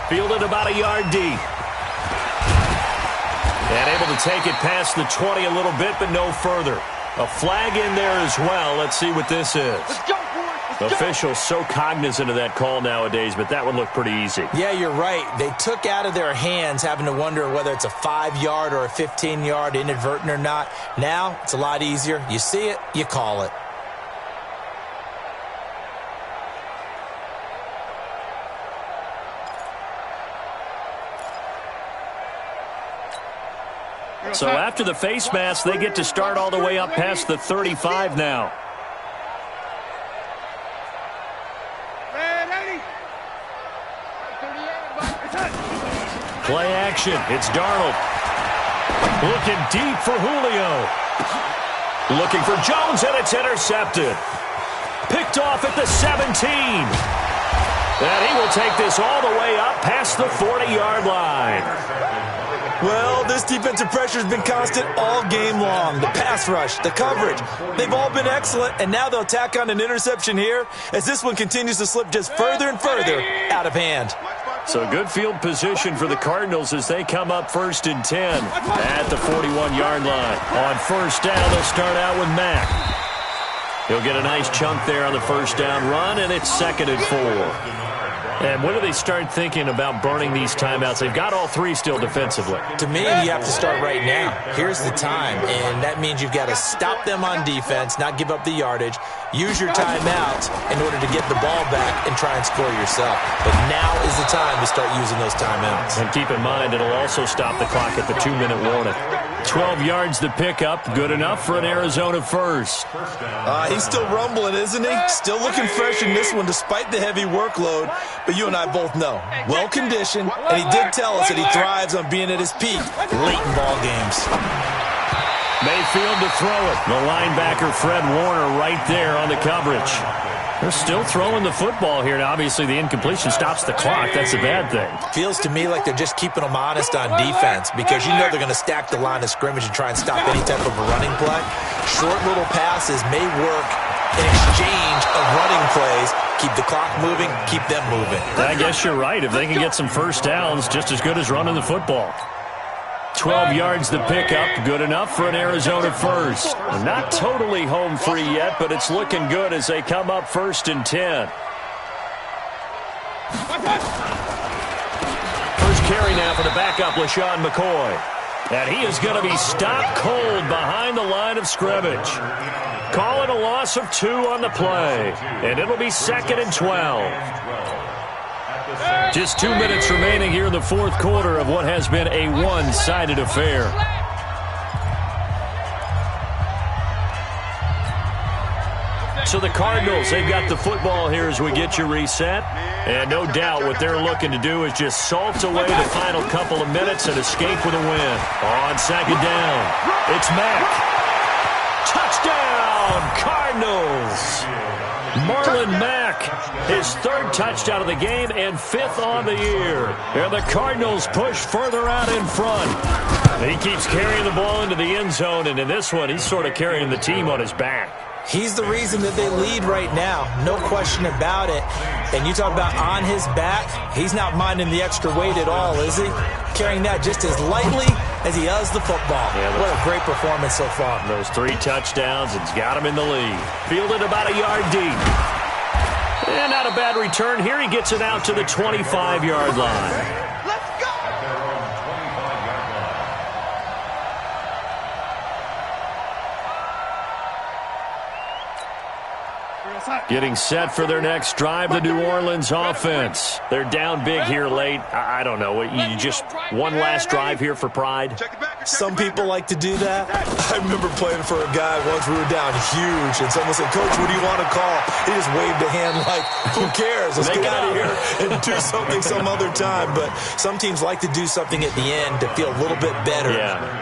Fielded about a yard deep. And able to take it past the 20 a little bit, but no further. A flag in there as well. Let's see what this is. Officials so cognizant of that call nowadays, but that would look pretty easy. Yeah, you're right. They took out of their hands having to wonder whether it's a 5-yard or a 15-yard inadvertent or not. Now, it's a lot easier. You see it, you call it. So after the face mask, they get to start all the way up past the 35 now. Play action. It's Darnold. Looking deep for Julio. Looking for Jones, and it's intercepted. Picked off at the 17. And he will take this all the way up past the 40-yard line. Well, this defensive pressure has been constant all game long. The pass rush, the coverage, they've all been excellent, and now they'll tack on an interception here as this one continues to slip just further and further out of hand. So good field position for the Cardinals as they come up 1st and 10 at the 41-yard line. On first down, they'll start out with Mack. He'll get a nice chunk there on the first down run, and it's 2nd and 4. And when do they start thinking about burning these timeouts? They've got all 3 still defensively. To me, you have to start right now. Here's the time, and that means you've got to stop them on defense, not give up the yardage, use your timeouts in order to get the ball back and try and score yourself. But now is the time to start using those timeouts. And keep in mind, it'll also stop the clock at the 2-minute warning. 12 yards to pick up, good enough for an Arizona first. He's still rumbling, isn't he? Still looking fresh in this one despite the heavy workload. But you and I both know, well-conditioned, and he did tell us that he thrives on being at his peak late in ball games. Mayfield to throw it. The linebacker, Fred Warner, right there on the coverage. They're still throwing the football here. Now, obviously, the incompletion stops the clock. That's a bad thing. Feels to me like they're just keeping them honest on defense because you know they're going to stack the line of scrimmage and try and stop any type of a running play. Short little passes may work in exchange of running plays. Keep the clock moving, keep them moving. I guess you're right. If they can get some first downs, just as good as running the football. 12 yards to pick up, good enough for an Arizona first. Not totally home free yet, but it's looking good as they come up 1st and 10. First carry now for the backup, LaShawn McCoy. And he is going to be stopped cold behind the line of scrimmage. Calling a loss of 2 on the play. And it'll be 2nd and 12. Just 2 minutes remaining here in the 4th quarter of what has been a one-sided affair. So the Cardinals, they've got the football here as we get you reset. And no doubt what they're looking to do is just salt away the final couple of minutes and escape with a win. On second down, it's Mack. Touchdown, Cardinals! Marlon Mack, his third touchdown of the game and fifth on the year. And the Cardinals push further out in front. He keeps carrying the ball into the end zone, and in this one, he's sort of carrying the team on his back. He's the reason that they lead right now. No question about it. And you talk about on his back, he's not minding the extra weight at all, is he? Carrying that just as lightly as he does the football. Yeah, what a great performance so far. Those 3 touchdowns, it's got him in the lead. Fielded about a yard deep. And not a bad return. Here he gets it out to the 25-yard line. Getting set for their next drive, the New Orleans offense. They're down big here late. I don't know. You just one last drive here for pride? Some people like to do that. I remember playing for a guy once we were down huge, and someone said, "Coach, what do you want to call?" He just waved a hand like, who cares? Let's get out of here and do something some other time. But some teams like to do something at the end to feel a little bit better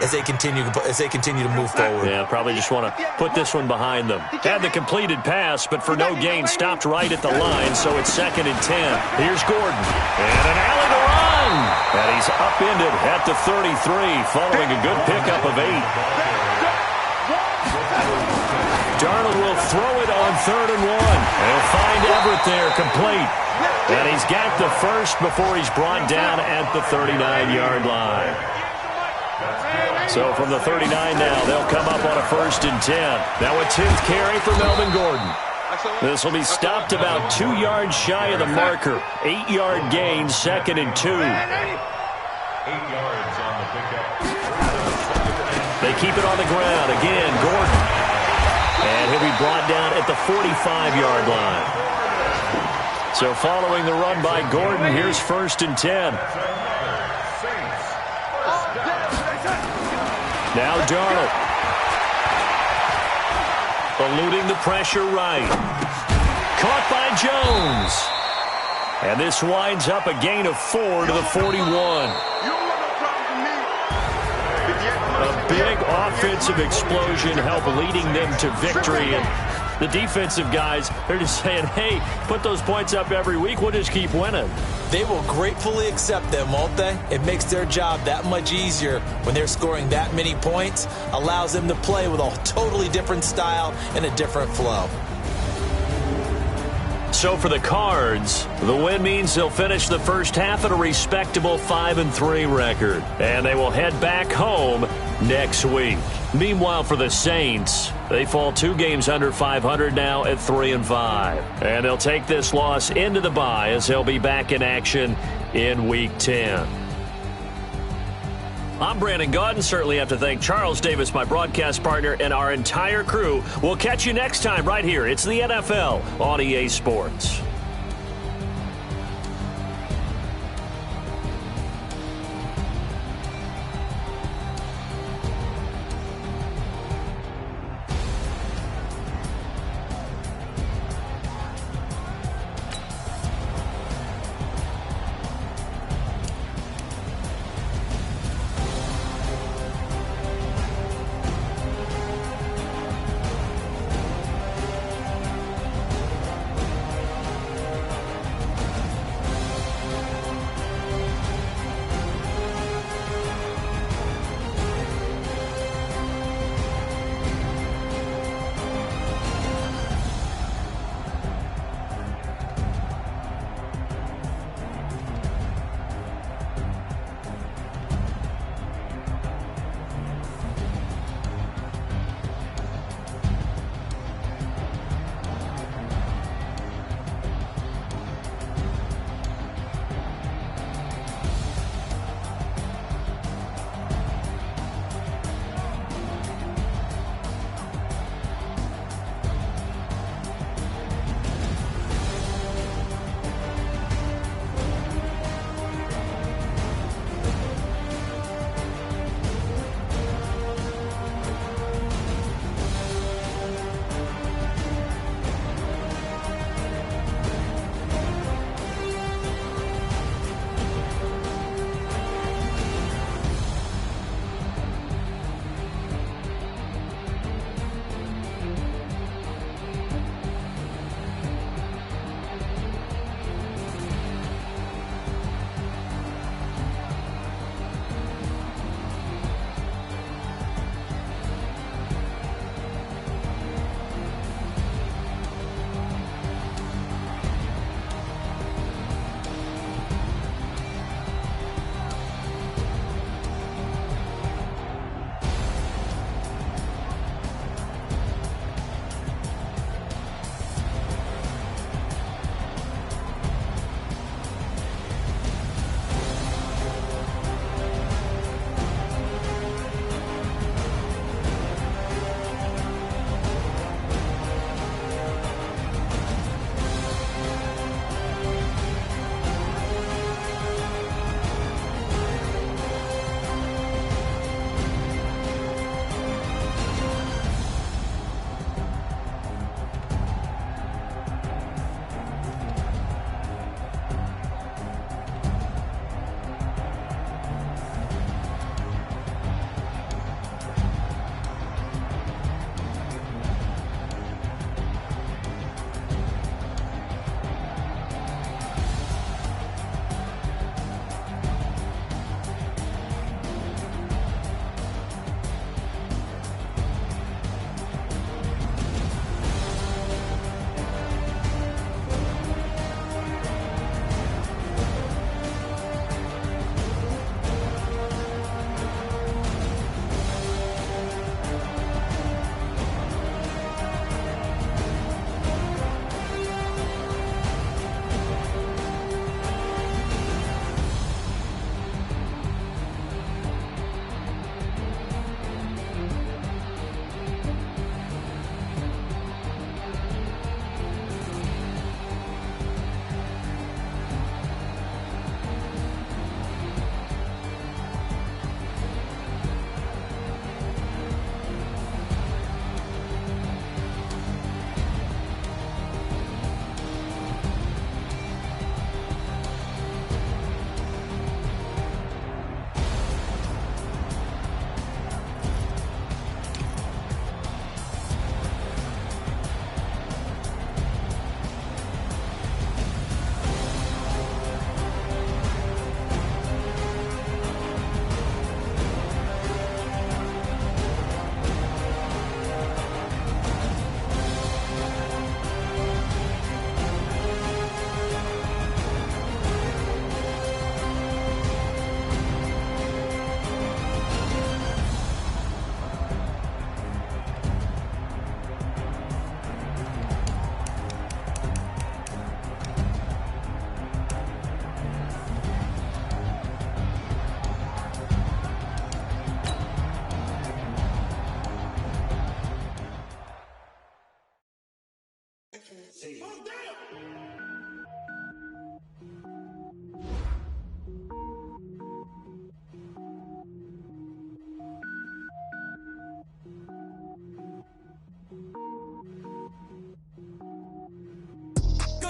as they continue to move forward. Yeah, probably just want to put this one behind them. Had the completed pass, but for no gain, stopped right at the line, so it's 2nd and 10. Here's Gordon. And an alley to run. And he's upended at the 33, following a good pickup of 8. Darnold will throw it on 3rd and 1. He'll find Everett there, complete. And he's got the first before he's brought down at the 39-yard line. So from the 39 now, they'll come up on a 1st and 10. Now a 10th carry for Melvin Gordon. This will be stopped about 2 yards shy of the marker. 8-yard gain, 2nd and 2. 8 yards on the pickup. They keep it on the ground. Again, Gordon. And he'll be brought down at the 45-yard line. So following the run by Gordon, here's 1st and 10. Now Darnold. Eluding the pressure right. Caught by Jones. And this winds up a gain of 4 to the 41. A big offensive explosion helped leading them to victory. And the defensive guys, they're just saying, hey, put those points up every week. We'll just keep winning. They will gratefully accept them, won't they? It makes their job that much easier when they're scoring that many points. Allows them to play with a totally different style and a different flow. So for the Cards, the win means they'll finish the first half at a respectable 5-3 record. And they will head back home next week. Meanwhile, for the Saints, they fall 2 games under 500 now at 3-5. And they'll take this loss into the bye as they'll be back in action in Week 10. I'm Brandon Gaudin. Certainly have to thank Charles Davis, my broadcast partner, and our entire crew. We'll catch you next time right here. It's the NFL on EA Sports.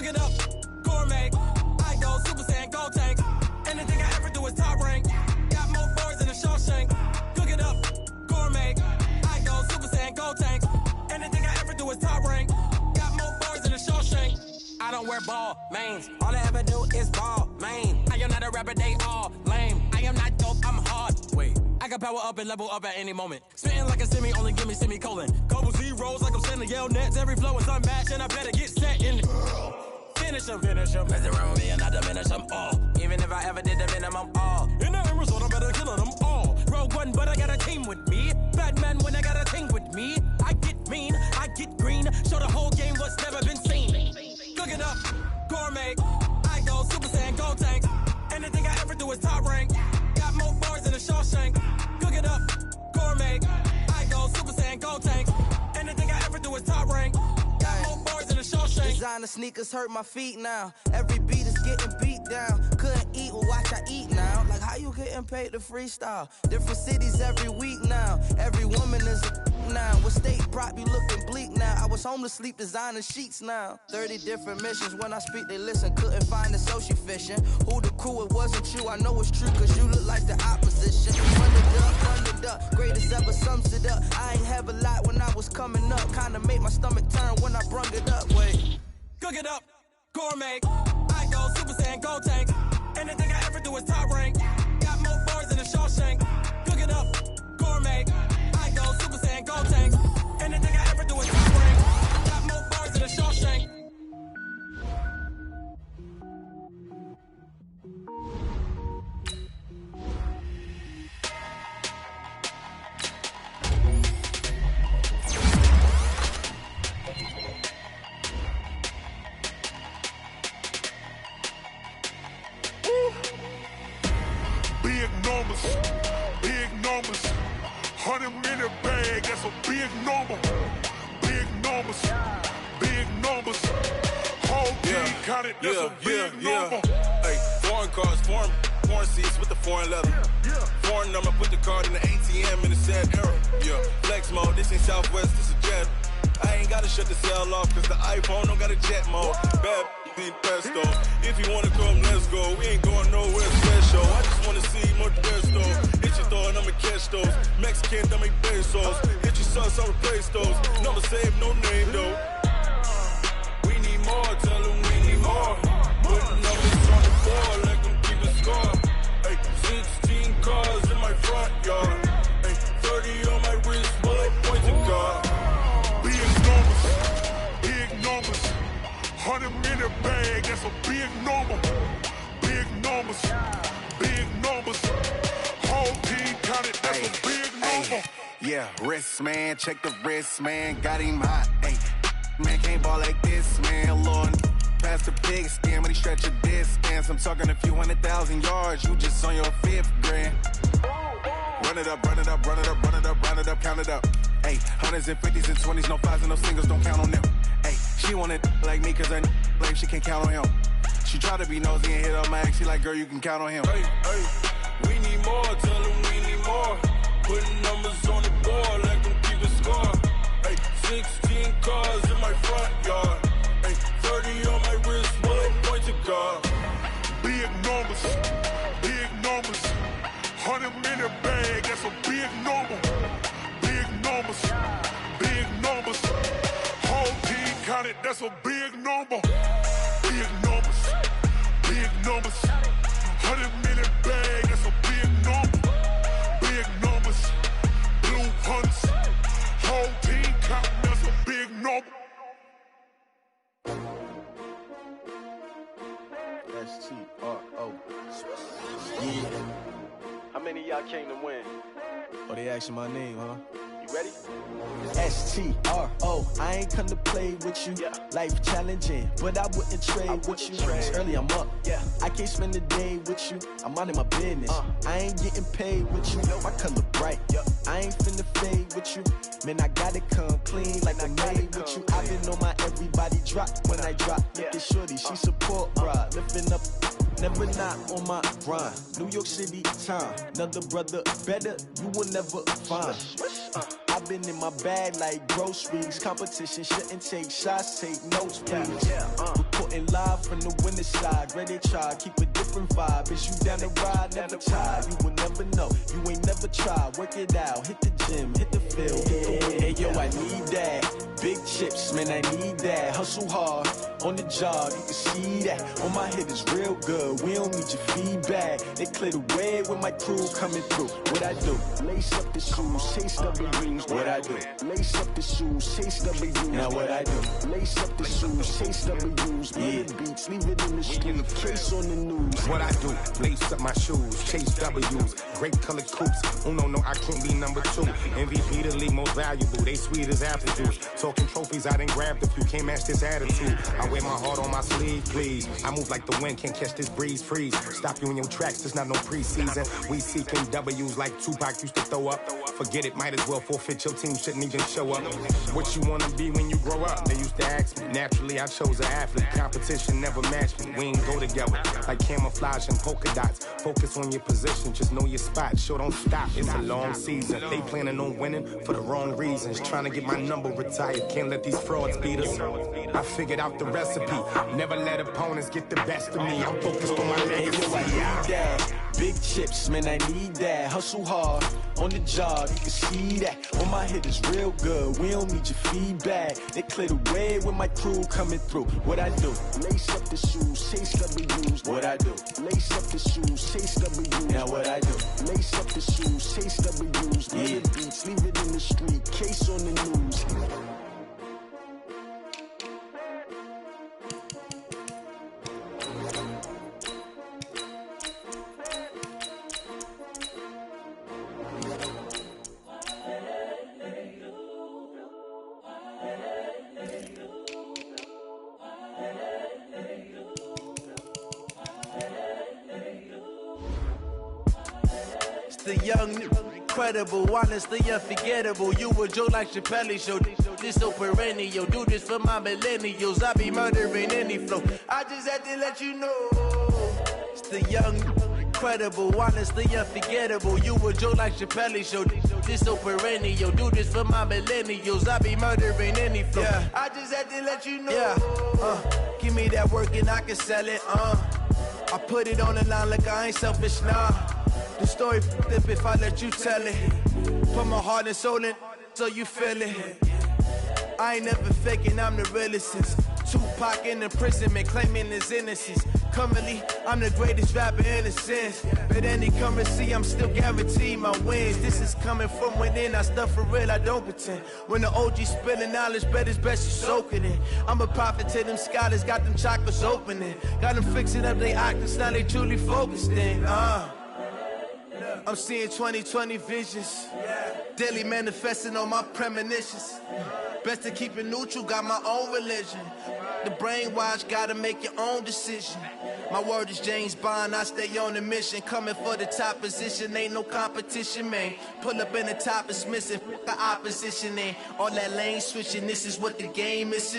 Cook it up, gourmet. I go Super Saiyan, go tank. Anything I ever do is top rank. Got more boards than a Shawshank. Cook it up, gourmet. I go Super Saiyan, go tank. Anything I ever do is top rank. Got more boards than a Shawshank. I don't wear ball mains. All I ever do is ball main. I am not a rapper, they all lame. I am not dope, I'm hard. Wait, I can power up and level up at any moment. Spitting like a semi, only give me semicolon. Couple zeros like I'm sending yell nets. Every flow is unmatched and I better get set in it. Finish them. Mess around with me and I diminish them all. Even if I ever did the minimum, all. In the end result, I better kill them all. Rogue One, but I got a team with me. Batman when I got a team with me. I get mean, I get green. Show the whole game what's never been seen. Cook it up, gourmet. I go Super Saiyan, go tank. Anything I ever do is top rank. Got more bars than a Shawshank. Cook it up, gourmet. I go Super Saiyan, go tank. Anything I ever do is top rank. Got more bars than a Shawshank. Designer sneakers hurt my feet now. Every beat is getting beat down. Couldn't eat, well watch I eat now. Like how you getting paid to freestyle? Different cities every week now. Every woman is a now. What state brought you looking bleak now? I was home to sleep designing sheets now. 30 different missions. When I speak they listen. Couldn't find the social fishing. Who the crew, it wasn't you. I know it's true cause you look like the opposition. Run it up. Greatest ever sums it up. I ain't have a lot when I was coming up. Kinda made my stomach turn when I brung it up. Wait. Cook it up, gourmet. I go Super Saiyan, go tank. Anything I ever do is top rank. Got more bars than a Shawshank. Cook it up, gourmet. I go Super Saiyan, go tank. Anything I ever do is top rank. Got more bars than a Shawshank. Big numbers, 100-minute bag, that's a big number. Big numbers, whole team counted, that's a big number. Hey, foreign cars, foreign seats with the foreign leather. Foreign number, put the card in the ATM in the sad era. Yeah, flex mode, this ain't Southwest, this is jet. I ain't gotta shut the cell off, cause the iPhone don't got a jet mode. Bad need pesto. If you wanna come, let's go. We ain't going nowhere special. I just wanna see more pesto. Hit your throw and I'ma catch those. Mexican, I make pesos. Hit your sauce, I'll replace those. Number save, no name though. We need more, tell them we need more. Putting numbers on the board, let them keep a score. Hey, 16 cars in my front yard. Hey, 30 on my wrist, bullet pointing car. Big numbers, 100-minute bag, that's a big number. Big numbers, whole team counted, that's a big number. Yeah, wrist man, check the wrist man, got him hot. Ay, man can't ball like this, man. Lord, past the big skin when he stretch a distance. I'm talking a few 100,000 yards, you just on your 5th grand. Run it up, count it up. Ay, hundreds and 50s and 20s, no 5s and no singles, don't count on them. Ay, she want it like me cause her blame, she can't count on him. She try to be nosy and hit up my ex, she like, girl, you can count on him. Hey, we need more, tell them we need more. Putting numbers on the board, let them keep a score. Hey, 16 cars in my front yard. Hey, 30 on my wrist, bullet pointed car. Big numbers, 100-minute bag, that's a big number. Big numbers, whole team counted, that's a big number. Big numbers, 100-minute bag, that's a big number. Big numbers, blue hunts, whole team counting, that's a big number. S-T-R-O. Yeah. How many of y'all came to win? Oh, they asking my name, huh? You ready? S-T-R-O. I ain't come to play with you. Yeah. Life challenging, but I wouldn't trade with you. It's early, I'm up. Yeah. I can't spend the day with you. I'm out of my business. I ain't getting paid with you. My color bright. Yeah. I ain't finna fade with you. Man, I gotta come clean like I made with you. I've been on my everybody drop when I drop. Look at shorty, she support ride. Lifting up. Never not on my grind. New York City time. Another brother better, you will never find. I've been in my bag like groceries. Competition shouldn't take shots, take notes, please. Reporting live from the winning side. Ready to try, keep a different vibe. Is you down the ride, never tired. You will never know, you ain't never tried. Work it out, hit the gym, hit the field. Hey yo, I need that. Big chips, man, I need that. Hustle hard, on the job, you can see that. On my head is real good, we don't need your feedback. They clear the way with my crew coming through. What I do? Lace up the shoes, chase W's. What I do? Lace up the shoes, chase W's. Now what I do? Lace up the shoes, chase W's. Yeah, beats, leave it in the street, case on the news. What I do? Lace up my shoes, chase W's. Great colored coops. Oh no, I can't be number 2. MVP the league most valuable. They sweet as apple juice. Talking trophies, I done grabbed a few. Can't match this attitude. I wear my heart on my sleeve, please. I move like the wind, can't catch this breeze. Freeze. Stop you in your tracks. There's not no preseason. We seeking W's like Tupac used to throw up. Forget it, might as well forfeit. Your team shouldn't even show up. What you wanna be when you grow up? They used to ask me. Naturally, I chose an athlete. Competition never matched me. We ain't go together like camouflage and polka dots. Focus on your position, just know your spot. Sure, don't stop. It's a long season. They planning on winning for the wrong reasons. Trying to get my number retired. Can't let these frauds beat us. I figured out the recipe. Never let opponents get the best of me. I'm focused on my legacy. I need that. Big chips, man, I need that. Hustle hard, on the job, you can see that. On my head is real good, we don't need your feedback. They clear the way with my crew coming through. What I do? Lace up the shoes, chase W's. What I do? Lace up the shoes, chase W's. Now what I do? Lace up the shoes, chase W's. Yeah, beats, leave it in the street, case on the news. The young, incredible, honestly unforgettable. You a joke like Chappelle show. This so perennial. Do this for my millennials. I be murdering any flow. I just had to let you know. It's the young, incredible, honestly unforgettable. You a joke like Chappelle show. This so perennial. Do this for my millennials. I be murdering any flow. Yeah. I just had to let you know. Yeah. Give me that work and I can sell it. I put it on the line like I ain't selfish, nah. The story flip if I let you tell it. Put my heart and soul in so you feel it. I ain't never faking, I'm the realest since Tupac in imprisonment, claiming his innocence. Currently, I'm the greatest rapper in a sense. But any currency, I'm still guaranteed my wins. This is coming from within, I stuff for real, I don't pretend. When the OG spilling knowledge, bet it's best you soak it in. I'm a prophet to them scholars, got them chakras opening. Got them fixing up they octaves, now they truly focused in. I'm seeing 2020 visions. Daily manifesting on my premonitions. Best to keep it neutral, got my own religion. The brainwash, gotta make your own decision. My word is James Bond, I stay on the mission. Coming for the top position, ain't no competition, man. Pull up in the top, it's missing, the opposition ain't. All that lane switching, this is what the game is.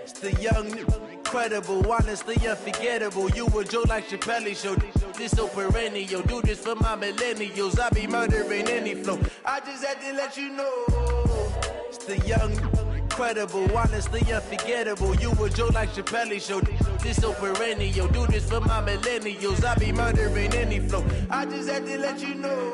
It's the young, incredible, honestly unforgettable. You a joke like Chappelle show. This so perennial. Do this for my millennials. I be murdering any flow. I just had to let you know. It's the young, incredible, honestly unforgettable. You a joke like Chappelle show. This so perennial. Do this for my millennials. I be murdering any flow. I just had to let you know.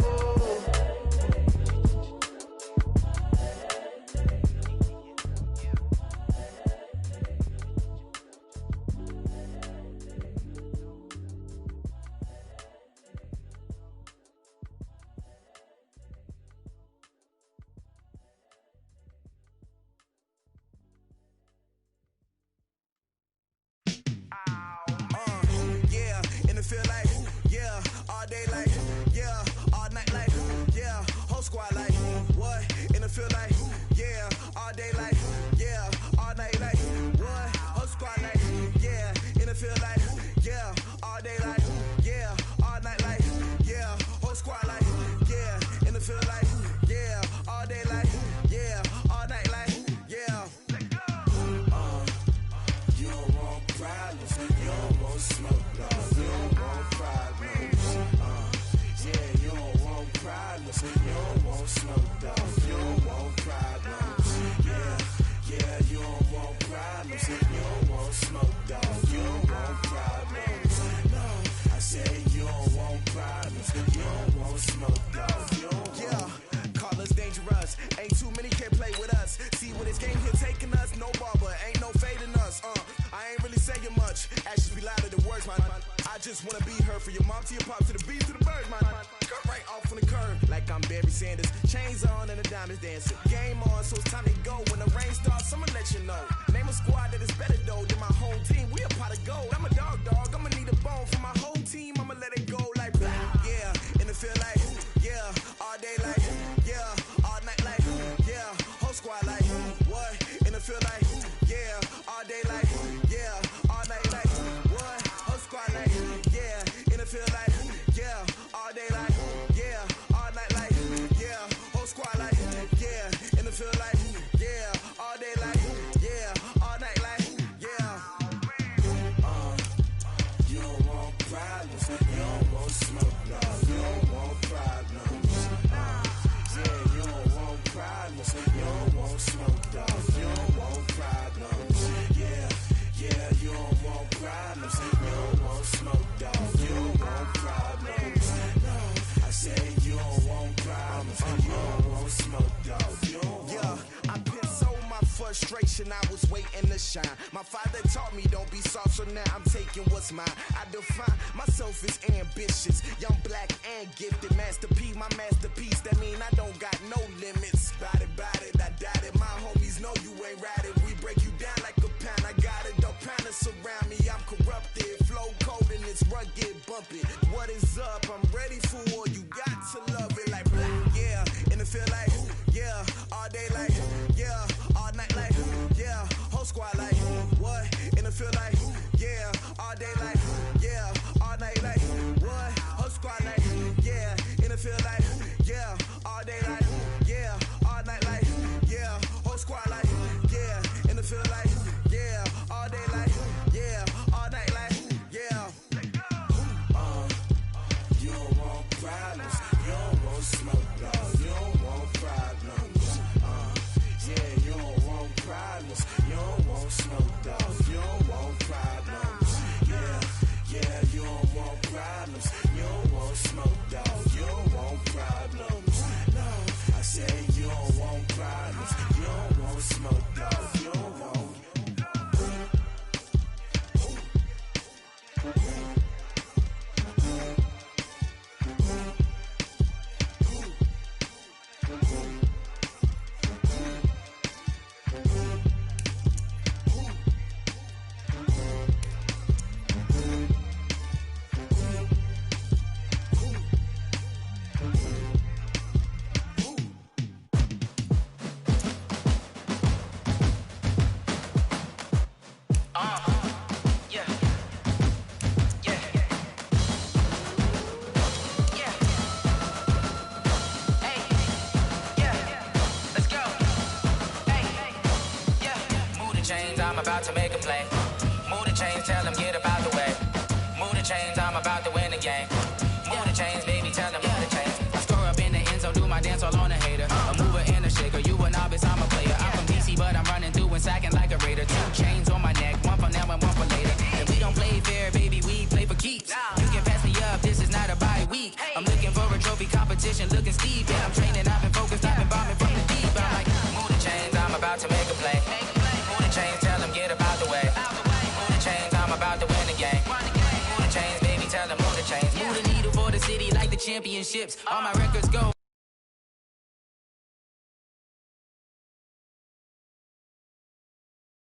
just wanna be her. For your mom to your pop to the beat to the bird, man. Cut right off on the curb, like I'm Barry Sanders. Chains on and the diamonds dancing. Game on, so it's time to go. When the rain starts, I'ma let you know. Name a squad that is better though than my home team. We a pot of gold. I'm a dog. I'ma need a bone for my whole team. I'ma let it go like yeah. And it feel like yeah. All day like yeah. All night like yeah. Whole squad like what? And it feel like yeah. All day like yeah. All night like what? Whole squad like yeah. And it feel like yeah. All day like yeah. All night like yeah. Whole squad like yeah. And it feel like yeah. All day like yeah. All night like yeah. You don't want problems. You don't want smoke, no. You don't want problems. Yeah, you don't want problems. You don't want smoke, dog. You don't want problems. Yeah, you don't want problems. You don't want smoke, dog. You don't want problems. No, I said you don't want problems. You don't want smoke, dog. You don't want. Yeah, I've been so my frustration. I was waiting to shine. My father taught me don't be soft, so now I'm taking what's mine. I define myself as ambitious, young, black, and gifted. Master P, my masterpiece. That mean I don't got no limits. Bout it, I doubt it. My homies know you ain't ratted. We break you down like a pound. I got it, don't pound to surround me. I'm corrupted, flow cold and it's rugged, bumpy. What is up? I'm ready for war. You got to love it like yeah. And it feel like yeah. All day like yeah. All night like yeah. Whole squad like what? And it feel like yeah. All day like yeah. All night like what? Whole squad like yeah. And it feel like yeah. All day like yeah. All night like yeah. Whole squad like yeah. And it feel like yeah. All day like yeah. All night like yeah. You don't want problems. You don't want smoke, dog. You don't want problems. Yeah, you don't want problems. You don't want smoke, dog. You don't want problems. Yeah, you don't want problems. You don't want smoke, dog. You don't want problems. No, I said you don't want problems. You don't want smoke, dog. You don't want. About to make a play. Move the chains, tell them get up out the way. Move the chains, I'm about to win the game. Move the chains, baby, tell them move the chains. I score up in the end zone, do my dance all on a hater. A mover and a shaker, you a novice, I'm a player. I'm from DC, but I'm running through and sacking like a raider. 2 chains on my neck, one for now and one for later. And we don't play fair, baby, we play for keeps. You can pass me up, this is not a bye week. I'm looking for a trophy competition, looking steep. And I'm training, I've been focused, I've been bombing from the deep. I'm like, move the chains, I'm about to make a play. Move the chains, tell them get up out the way. Move the chains, I'm about to win the game. Move the chains, baby, tell them move the chains. Move the needle for the city like the championships. All my records go.